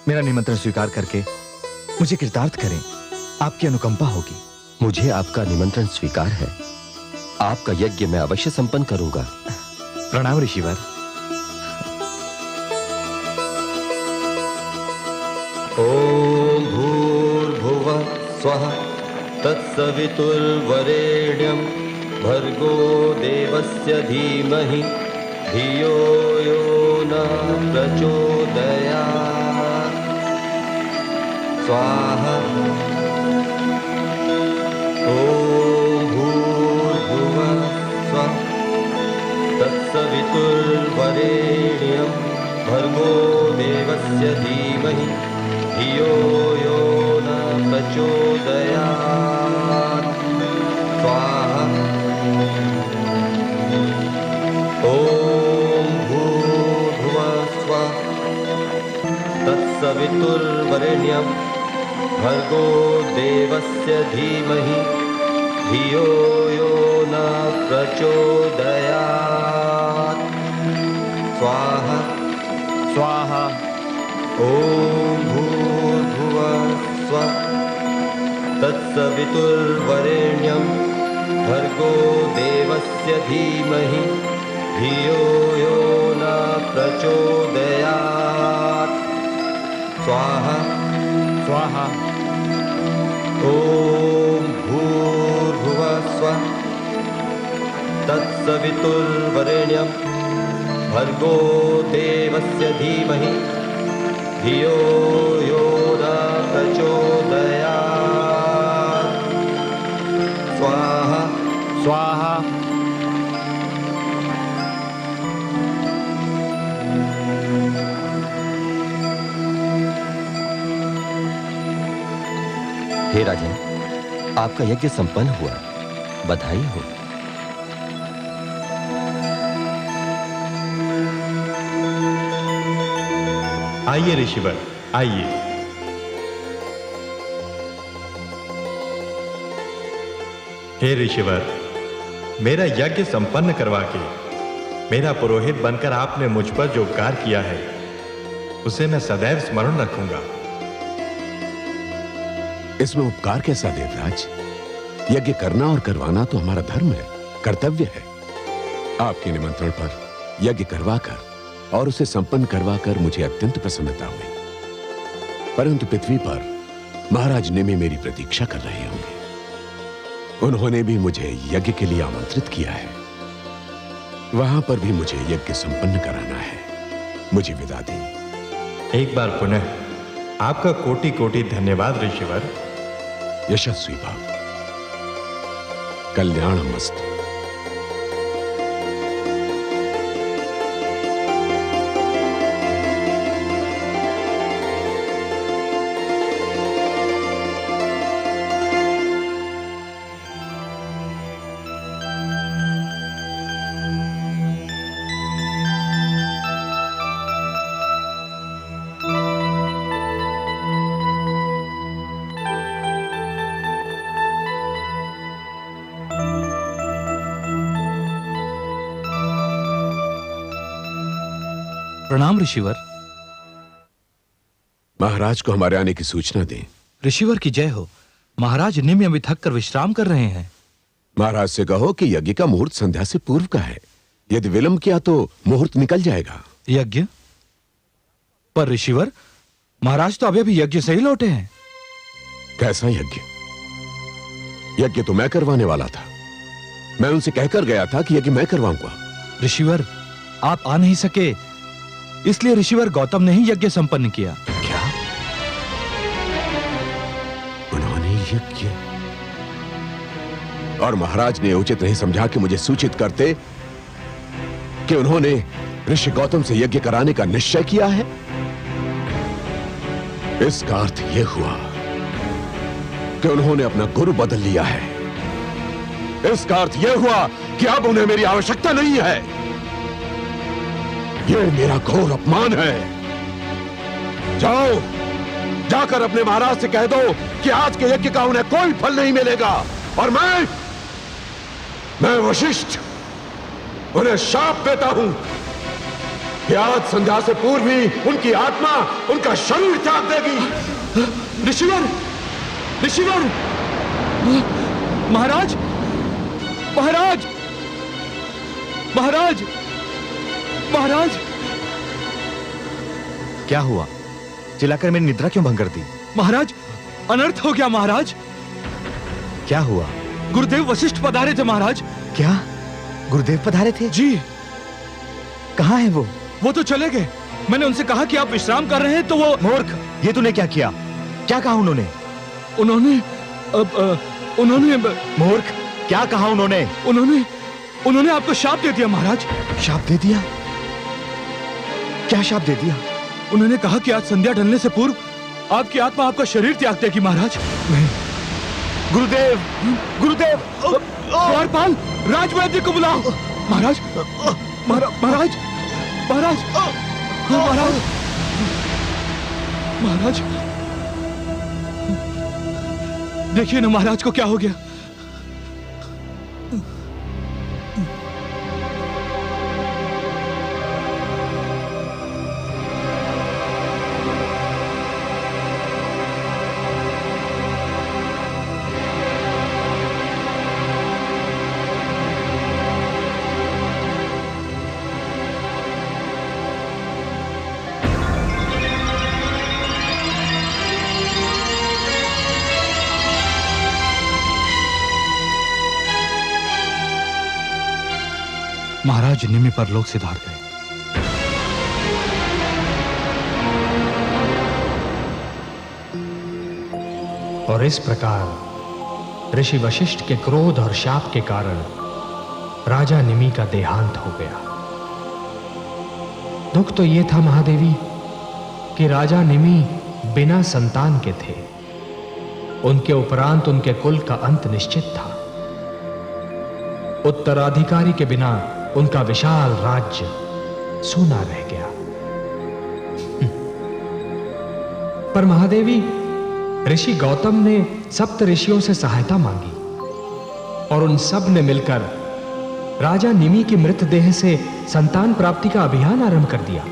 S20: मेरा निमंत्रण स्वीकार करके मुझे कृतार्थ करें, आपकी अनुकंपा होगी।
S1: मुझे आपका निमंत्रण स्वीकार है। आपका यज्ञ मैं अवश्य संपन्न करूंगा।
S20: प्रणाम ऋषिवर।
S1: ओम भूर्भुवः स्वः तत्सवितुर्वरेण्यं भर्गो देवस्य धीमहि धियो यो न प्रचोदयात्। स्वाहा। ओम भूर्भुवः स्वः तत्सवितुर्वरेण्यं भर्गो देवस्य धीमहि धियो यो न प्रचोदयात्। स्वाहा। ओम भूर्भुवः स्वः तत्सवितुर्वरेण्यं भर्गो देवस्य धीमहि धियो यो न प्रचोदयात्। स्वाहा।
S20: स्वाहा।
S1: ओम भूर्भुवः स्वः तत्सवितुर्वरेण्यं भर्गो देवस्य धीमहि धियो यो न प्रचोदयात्। स्वाहा।
S20: स्वाहा।
S1: ओम भूर्भुवः स्वः तत्सवितुर्वरेण्यं भर्गो देवस्य धीमहि धियो यो न प्रचोदयात्। स्वाहा।
S20: स्वाहा।
S1: हे राजन, आपका यज्ञ संपन्न हुआ, बधाई हो।
S6: आइए ऋषिवर, आइए। हे ऋषिवर, मेरा यज्ञ संपन्न करवा के मेरा पुरोहित बनकर आपने मुझ पर जो उपकार किया है उसे मैं सदैव स्मरण रखूंगा।
S9: इसमें उपकार कैसा देवराज? यज्ञ करना और करवाना तो हमारा धर्म है, कर्तव्य है। आपके निमंत्रण पर यज्ञ करवाकर और उसे संपन्न करवाकर मुझे अत्यंत प्रसन्नता हुई। परंतु पृथ्वी पर महाराज निमि मेरी प्रतीक्षा कर रहे होंगे। उन्होंने भी मुझे यज्ञ के लिए आमंत्रित किया है। वहां पर भी मुझे यज्ञ संपन्न कराना है। मुझे विदा दी।
S6: एक बार पुनः आपका कोटि कोटि धन्यवाद ऋषिवर।
S9: यशस्वी भव। कल्याणमस्तु।
S19: प्रणाम ऋषिवर।
S9: महाराज को हमारे आने की सूचना दें।
S19: ऋषिवर की जय हो। महाराज निम्न अभी थक कर विश्राम कर रहे हैं।
S9: महाराज से कहो कि यज्ञ का मुहूर्त संध्या से पूर्व का है। यदि विलंब किया तो मुहूर्त निकल जाएगा।
S19: यज्ञ? पर ऋषिवर, महाराज तो अभी यज्ञ से ही लौटे हैं।
S9: कैसा यज्ञ? यज्ञ तो मैं करवाने वाला था। मैं उनसे कहकर गया था कि यज्ञ मैं करवाऊंगा।
S19: ऋषिवर, आप आ नहीं सके, इसलिए ऋषिवर गौतम ने ही यज्ञ संपन्न किया।
S9: क्या? उन्होंने यज्ञ? और महाराज ने उचित नहीं समझा कि मुझे सूचित करते कि उन्होंने ऋषि गौतम से यज्ञ कराने का निश्चय किया है। इसका अर्थ यह हुआ कि उन्होंने अपना गुरु बदल लिया है। इसका अर्थ यह हुआ कि अब उन्हें मेरी आवश्यकता नहीं है। यह मेरा घोर अपमान है। जाओ, जाकर अपने महाराज से कह दो कि आज के यज्ञ का उन्हें कोई फल नहीं मिलेगा। और मैं वशिष्ठ उन्हें शाप देता हूं कि आज संध्या से पूर्व ही उनकी आत्मा उनका शरीर त्याग देगी।
S19: ऋषिवर, ऋषिवर, महाराज, महाराज, महाराज, महाराज।
S20: क्या हुआ? चिल्लाकर मेरी निद्रा क्यों भंग कर दी?
S19: महाराज, अनर्थ हो गया महाराज।
S20: क्या हुआ?
S19: गुरुदेव वशिष्ठ पधारे थे महाराज।
S20: क्या? गुरुदेव पधारे थे?
S19: जी।
S20: कहाँ है वो?
S19: वो तो चले गए। मैंने उनसे कहा कि आप विश्राम कर रहे हैं तो वो।
S20: मूर्ख, ये तूने क्या किया? क्या कहा उन्होंने?
S19: उन्होंने
S20: मूर्ख, क्या कहा उन्होंने?
S19: उन्होंने आपको शाप दे दिया महाराज।
S20: शाप दे दिया? क्या शाप दे दिया?
S19: उन्होंने कहा कि आज संध्या ढलने से पूर्व आपकी आत्मा आपका शरीर त्याग देगी महाराज।
S20: गुरुदेव, गुरुदेव,
S19: द्वारपाल, राजवैद्य को बुलाओ। महाराज, महाराज, महाराज, महाराज, महाराज, देखिए ना महाराज को क्या हो गया। महाराज निमि परलोक सिधार गए।
S7: और इस प्रकार ऋषि वशिष्ठ के क्रोध और शाप के कारण राजा निमि का देहांत हो गया। दुख तो यह था महादेवी कि राजा निमि बिना संतान के थे। उनके उपरांत उनके कुल का अंत निश्चित था। उत्तराधिकारी के बिना उनका विशाल राज्य सूना रह गया। पर महादेवी, ऋषि गौतम ने सप्त ऋषियों से सहायता मांगी और उन सब ने मिलकर राजा निमि की मृतदेह से संतान प्राप्ति का अभियान आरंभ कर दिया।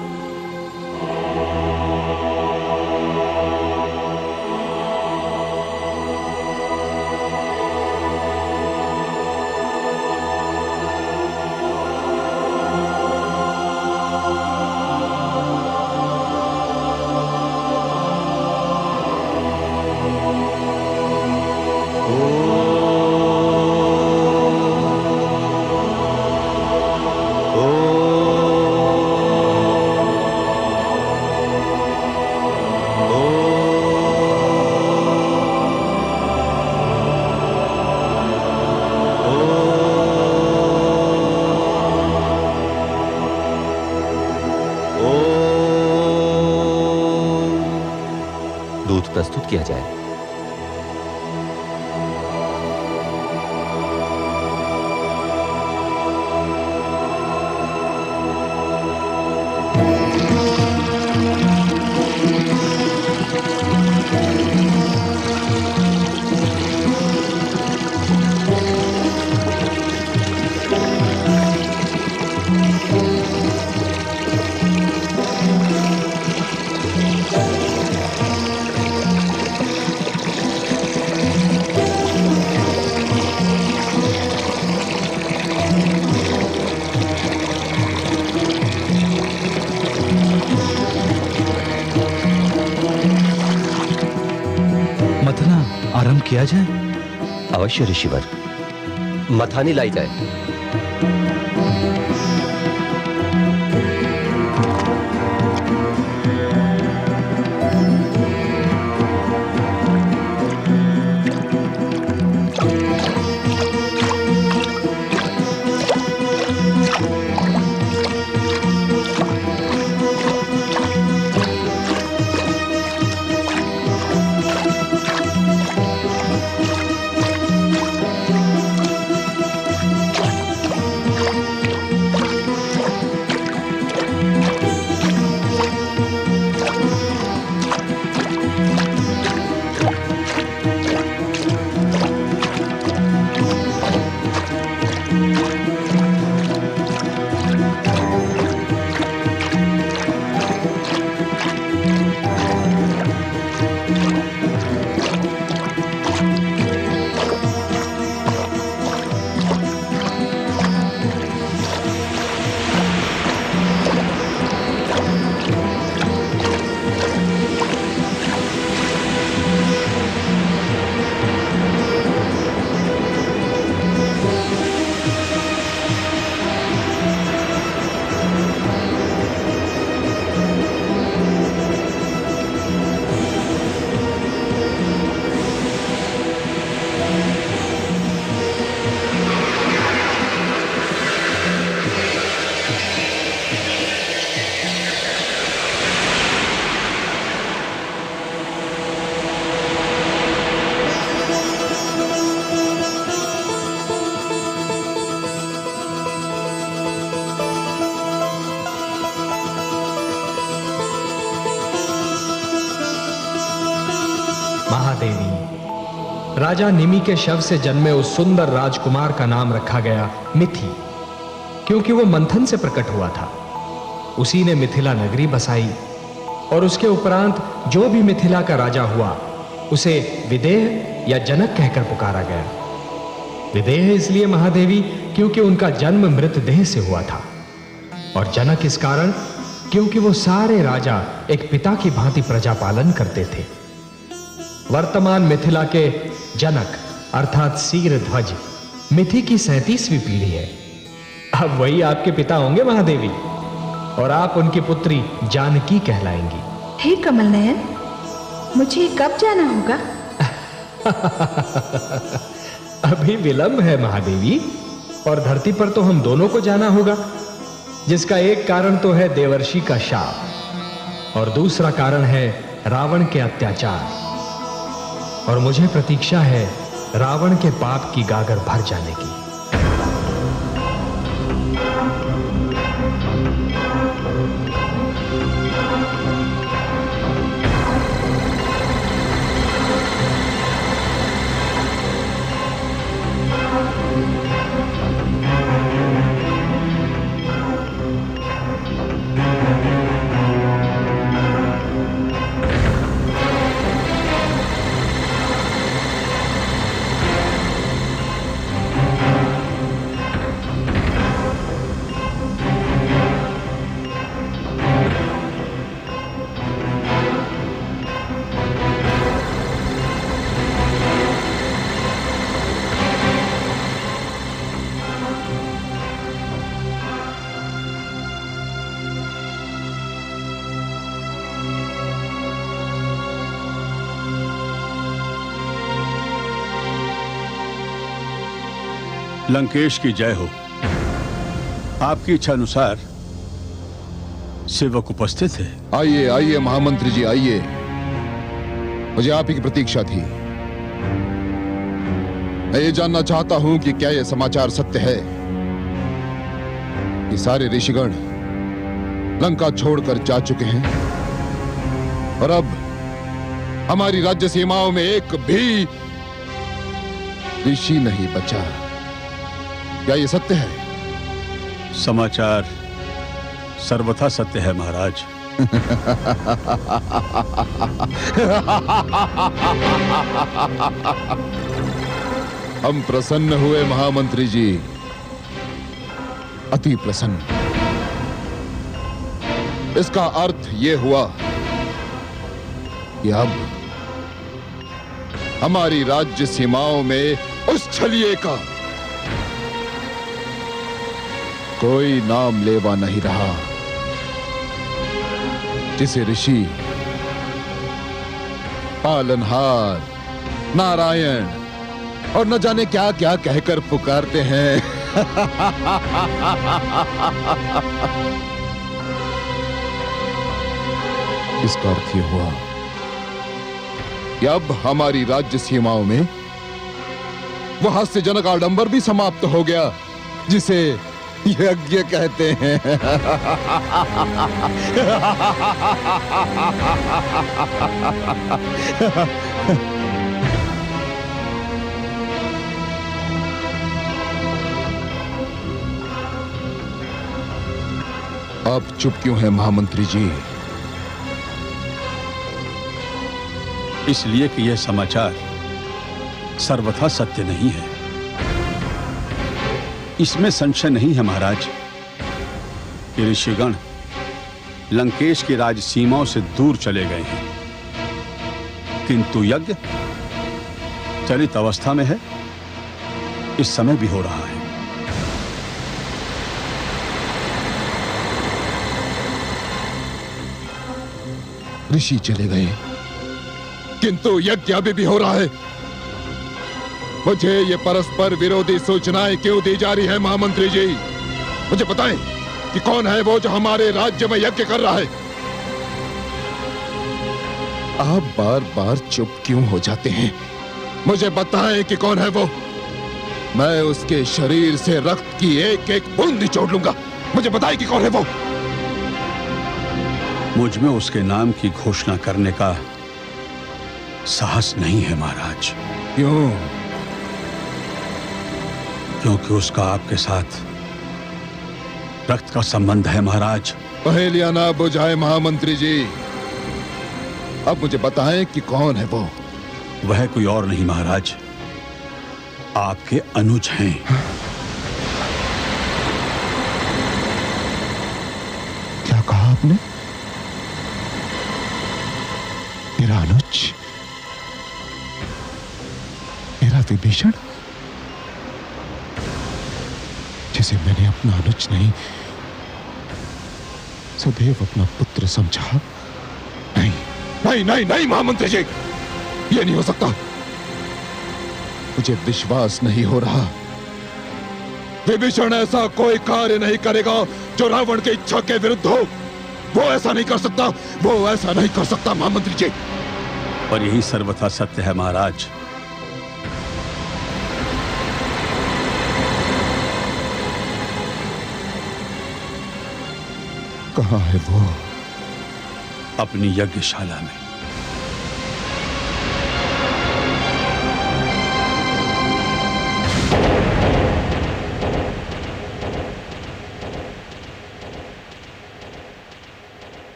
S1: दूध प्रस्तुत किया जाए।
S19: आरंभ किया जाए?
S1: अवश्य ऋषिवर, मथानी लाई जाए।
S7: महादेवी, राजा निमि के शव से जन्मे उस सुंदर राजकुमार का नाम रखा गया मिथि, क्योंकि वो मंथन से प्रकट हुआ था। उसी ने मिथिला नगरी बसाई और उसके उपरांत जो भी मिथिला का राजा हुआ उसे विदेह या जनक कहकर पुकारा गया। विदेह इसलिए महादेवी क्योंकि उनका जन्म मृतदेह से हुआ था, और जनक इस कारण क्योंकि वो सारे राजा एक पिता की भांति प्रजा पालन करते थे। वर्तमान मिथिला के जनक अर्थात शीरध्वज मिथि की 37वीं पीढ़ी है। अब वही आपके पिता होंगे महादेवी, और आप उनकी पुत्री जानकी कहलाएंगी।
S3: हे कमल नयन, मुझे कब जाना होगा?
S7: अभी विलंब है महादेवी, और धरती पर तो हम दोनों को जाना होगा, जिसका एक कारण तो है देवर्षि का शाप और दूसरा कारण है रावण के अत्याचार। और मुझे प्रतीक्षा है रावण के पाप की गागर भर जाने की।
S4: लंकेश की जय हो। आपकी इच्छा अनुसार सेवक उपस्थित है।
S5: आइए आइए महामंत्री जी आइए, मुझे आप ही की प्रतीक्षा थी। मैं ये जानना चाहता हूं कि क्या यह समाचार सत्य है कि सारे ऋषिगण लंका छोड़कर जा चुके हैं और अब हमारी राज्य सीमाओं में एक भी ऋषि नहीं बचा। क्या यह सत्य है?
S4: समाचार सर्वथा सत्य है महाराज।
S5: हम प्रसन्न हुए महामंत्री जी, अति प्रसन्न। इसका अर्थ यह हुआ कि अब हमारी राज्य सीमाओं में उस छलिए का कोई नाम लेवा नहीं रहा जिसे ऋषि पालनहार, नारायण और न जाने क्या क्या कहकर पुकारते हैं। इसका अर्थ यह हुआ कि अब हमारी राज्य सीमाओं में वो हास्यजनक आडंबर भी समाप्त हो गया जिसे यज्ञ कहते हैं। आप चुप क्यों हैं महामंत्री जी?
S4: इसलिए कि यह समाचार सर्वथा सत्य नहीं है। इसमें संशय नहीं है महाराज कि ऋषिगण लंकेश की राज सीमाओं से दूर चले गए हैं, किंतु यज्ञ चलित अवस्था में है, इस समय भी हो रहा है।
S5: ऋषि चले गए किंतु यज्ञ अभी भी हो रहा है। मुझे ये परस्पर विरोधी सूचनाएं क्यों दी जा रही है महामंत्री जी? मुझे बताएं कि कौन है वो जो हमारे राज्य में यज्ञ कर रहा है? आप बार बार चुप क्यों हो जाते हैं? मुझे बताएं कि कौन है वो। मैं उसके शरीर से रक्त की एक एक बूंद निचोड़ लूंगा। मुझे बताएं कि कौन है वो।
S4: मुझ में उसके नाम की घोषणा करने का साहस नहीं है महाराज।
S5: क्यों?
S4: क्योंकि उसका आपके साथ रक्त का संबंध है महाराज।
S5: पहेलियां ना बुझाए महामंत्री जी। अब मुझे बताएं कि कौन है वो।
S4: वह कोई और नहीं महाराज, आपके अनुज हैं।
S5: क्या कहा आपने? मेरा अनुज? मेरा विभीषण, जिसे मैंने अपना अनुज नहीं सदैव अपना पुत्र समझा। नहीं नहीं नहीं नहीं महामंत्री जी, ये नहीं हो सकता। मुझे विश्वास नहीं हो रहा। विभीषण ऐसा कोई कार्य नहीं करेगा जो रावण की इच्छा के विरुद्ध हो। वो ऐसा नहीं कर सकता, वो ऐसा नहीं कर सकता महामंत्री जी।
S4: और यही सर्वथा सत्य है महाराज।
S5: कहाँ है वो?
S4: अपनी यज्ञशाला में।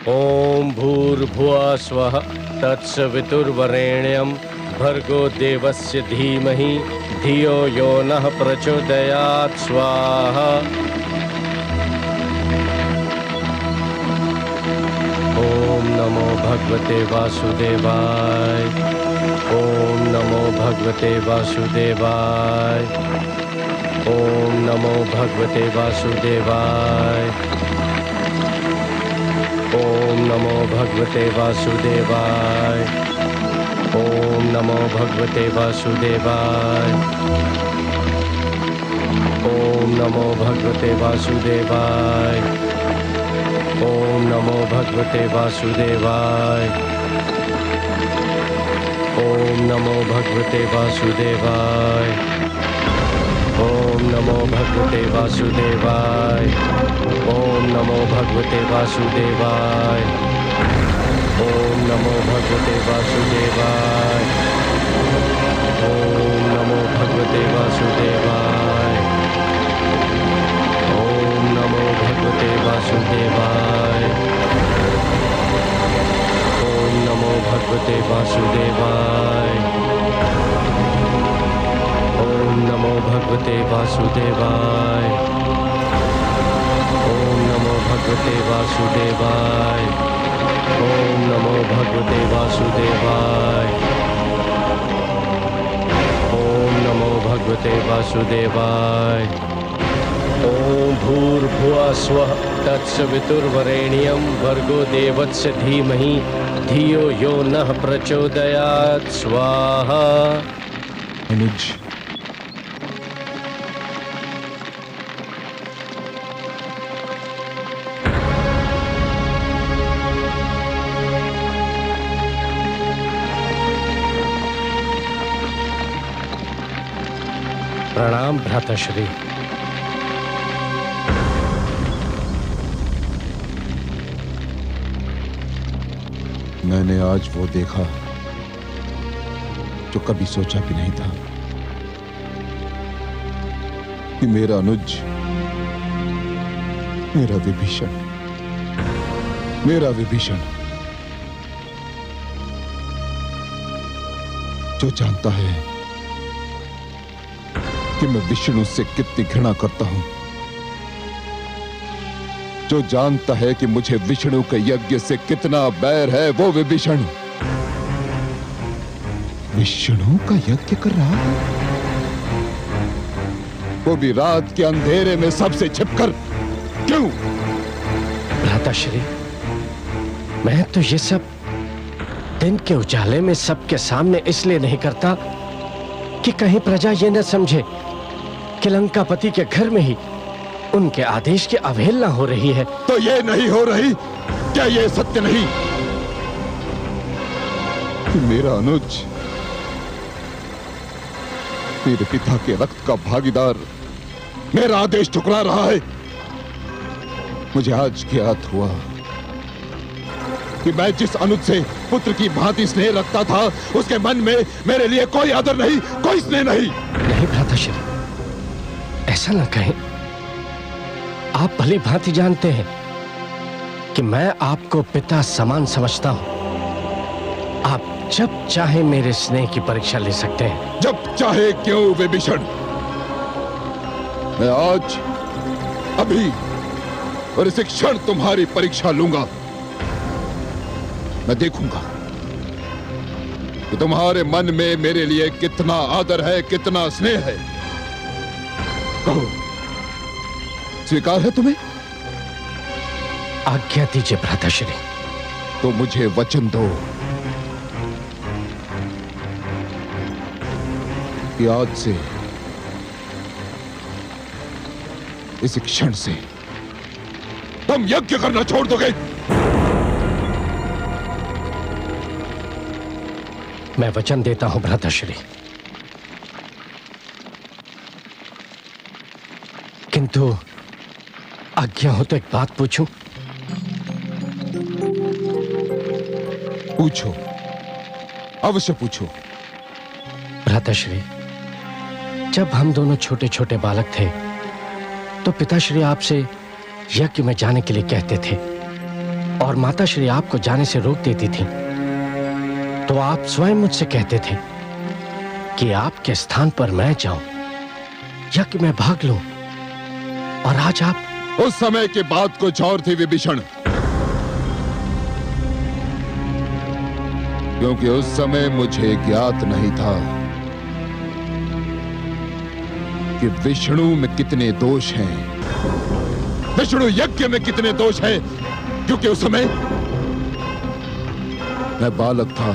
S10: ओम भूर्भुवः स्वः तत्सवितुर्वरेण्यं भर्गो देवस्य धीमहि धियो यो नः प्रचोदयात् स्वाहा। ओम नमो भगवते वासुदेवाय। ओम नमो भगवते वासुदेवाय। ओम नमो भगवते वासुदेवाय। ओम नमो भगवते वासुदेवाय। ओम नमो भगवते वासुदेवाय। ओम नमो भगवते वासुदेवाय। ओम नमो भगवते वासुदेवाय। ओम नमो भगवते वासुदेवाय। ओम नमो भगवते वासुदेवाय। ओम नमो भगवते वासुदेवाय। ओम नमो भगवते वासुदेवाय। ओम नमो भगवते वासुदेवाय। ओम नमो भगवते वासुदेवाय। ओम नमो भगवते वासुदेवाय। ओम नमो भगवते वासुदेवाय। ओम नमो भगवते वासुदेवाय। ओम नमो भगवते वासुदेवाय। ओम नमो भगवते वासुदेवाय। ओम भूर्भुवः स्वः तत्सवितुर्वरेण्यं भर्गो देवस्य धीमहि धियो यो नः प्रचोदयात्। स्वाहा।
S5: अनुज,
S10: प्रणाम भ्राताश्री।
S5: मैंने आज वो देखा जो कभी सोचा भी नहीं था कि मेरा अनुज, मेरा विभीषण जो जानता है कि मैं विष्णु से कितनी घृणा करता हूं, जो जानता है कि मुझे विष्णु के यज्ञ से कितना बैर है, वो विभीषण विष्णु का यज्ञ कर रहा है, वो भी रात के अंधेरे में सबसे छिपकर। क्यों?
S10: भ्राताश्री, मैं तो ये सब दिन के उजाले में सबके सामने इसलिए नहीं करता कि कहीं प्रजा ये न समझे कि लंकापति के घर में ही उनके आदेश की अवहेलना हो रही है।
S5: तो ये नहीं हो रही? क्या ये सत्य नहीं कि मेरा अनुज मेरे पिता के रक्त का भागीदार मेरा आदेश ठुकरा रहा है? मुझे आज ज्ञात हुआ कि मैं जिस अनुज से पुत्र की भांति स्नेह रखता था, उसके मन में मेरे लिए कोई आदर नहीं, कोई स्नेह नहीं।
S10: नहीं भ्राताश्री, ऐसा न कहें। आप भली भांति जानते हैं कि मैं आपको पिता समान समझता हूं। आप जब चाहे मेरे स्नेह की परीक्षा ले सकते हैं।
S5: जब चाहे क्यों विभीषण? मैं आज, अभी और इस क्षण तुम्हारी परीक्षा लूंगा। मैं देखूंगा कि तुम्हारे मन में मेरे लिए कितना आदर है, कितना स्नेह है। कहो, स्वीकार है तुम्हें?
S10: आज्ञा दीजिए भ्राताश्री।
S5: तो मुझे वचन दो कि आज से, इस क्षण से तुम यज्ञ करना छोड़ दोगे।
S10: मैं वचन देता हूं भ्राताश्री, किंतु आज्ञा हो तो एक बात पूछूं?
S5: पूछो, अवश्य पूछो।
S10: भ्राताश्री, जब हम दोनों छोटे छोटे बालक थे तो पिताश्री आपसे यज्ञ में जाने के लिए कहते थे और माताश्री आपको जाने से रोक देती थी। तो आप स्वयं मुझसे कहते थे कि आपके स्थान पर मैं जाऊं, यज्ञ में भाग लूं, और आज आप।
S5: उस समय की बात कुछ और थी विभीषण, क्योंकि उस समय मुझे ज्ञात नहीं था कि विष्णु में कितने दोष हैं, विष्णु यज्ञ में कितने दोष हैं, क्योंकि उस समय मैं बालक था,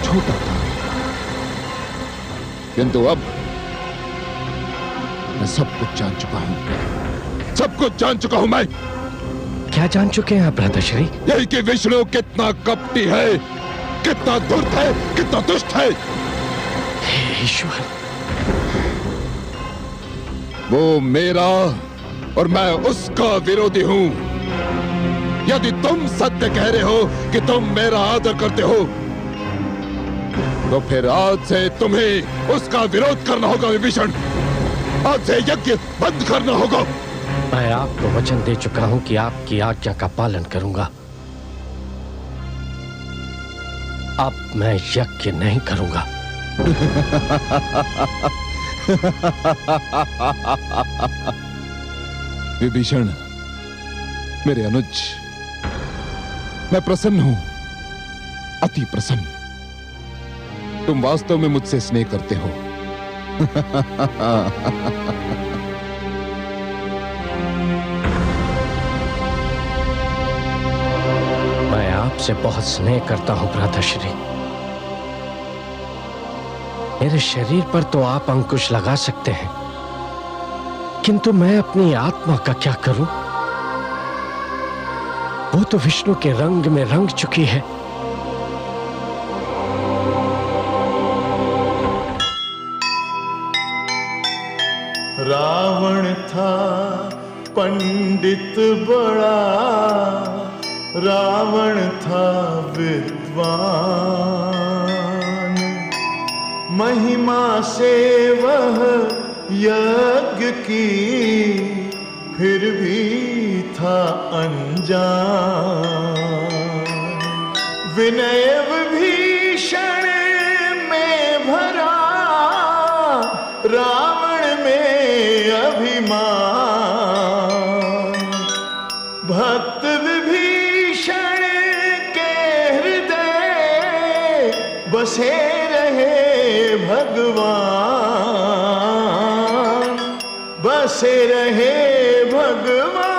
S5: छोटा था। किंतु अब मैं सब कुछ जान चुका हूं, सब कुछ जान चुका हूं। मैं
S10: क्या जान चुके हैं आप भ्राताश्री?
S5: यही कि विष्णु कितना कपटी है, कितना धूर्त है, कितना दुष्ट है।
S10: हे ईश्वर,
S5: वो मेरा और मैं उसका विरोधी हूं। यदि तुम सत्य कह रहे हो कि तुम मेरा आदर करते हो, तो फिर आज से तुम्हें उसका विरोध करना होगा विभीषण। आज से यज्ञ बंद करना होगा।
S10: मैं आपको वचन दे चुका हूं कि आपकी आज्ञा का पालन करूंगा। अब मैं यज्ञ नहीं करूंगा।
S5: विभीषण, मेरे अनुज, मैं प्रसन्न हूं, अति प्रसन्न। तुम वास्तव में मुझसे स्नेह करते हो।
S10: मैं आपसे बहुत स्नेह करता हूं भ्राताश्री। मेरे शरीर पर तो आप अंकुश लगा सकते हैं, किंतु मैं अपनी आत्मा का क्या करूं? वो तो विष्णु के रंग में रंग चुकी है।
S12: रावण था पंडित बड़ा, रावण था विद्वान, महिमा से वह यज्ञ की फिर भी था अनजान। विनय विभीषण में भरा, रावण में अभिमान। भक्त विभीषण के हृदय बसे रहे भगवान, बसे रहे भगवान।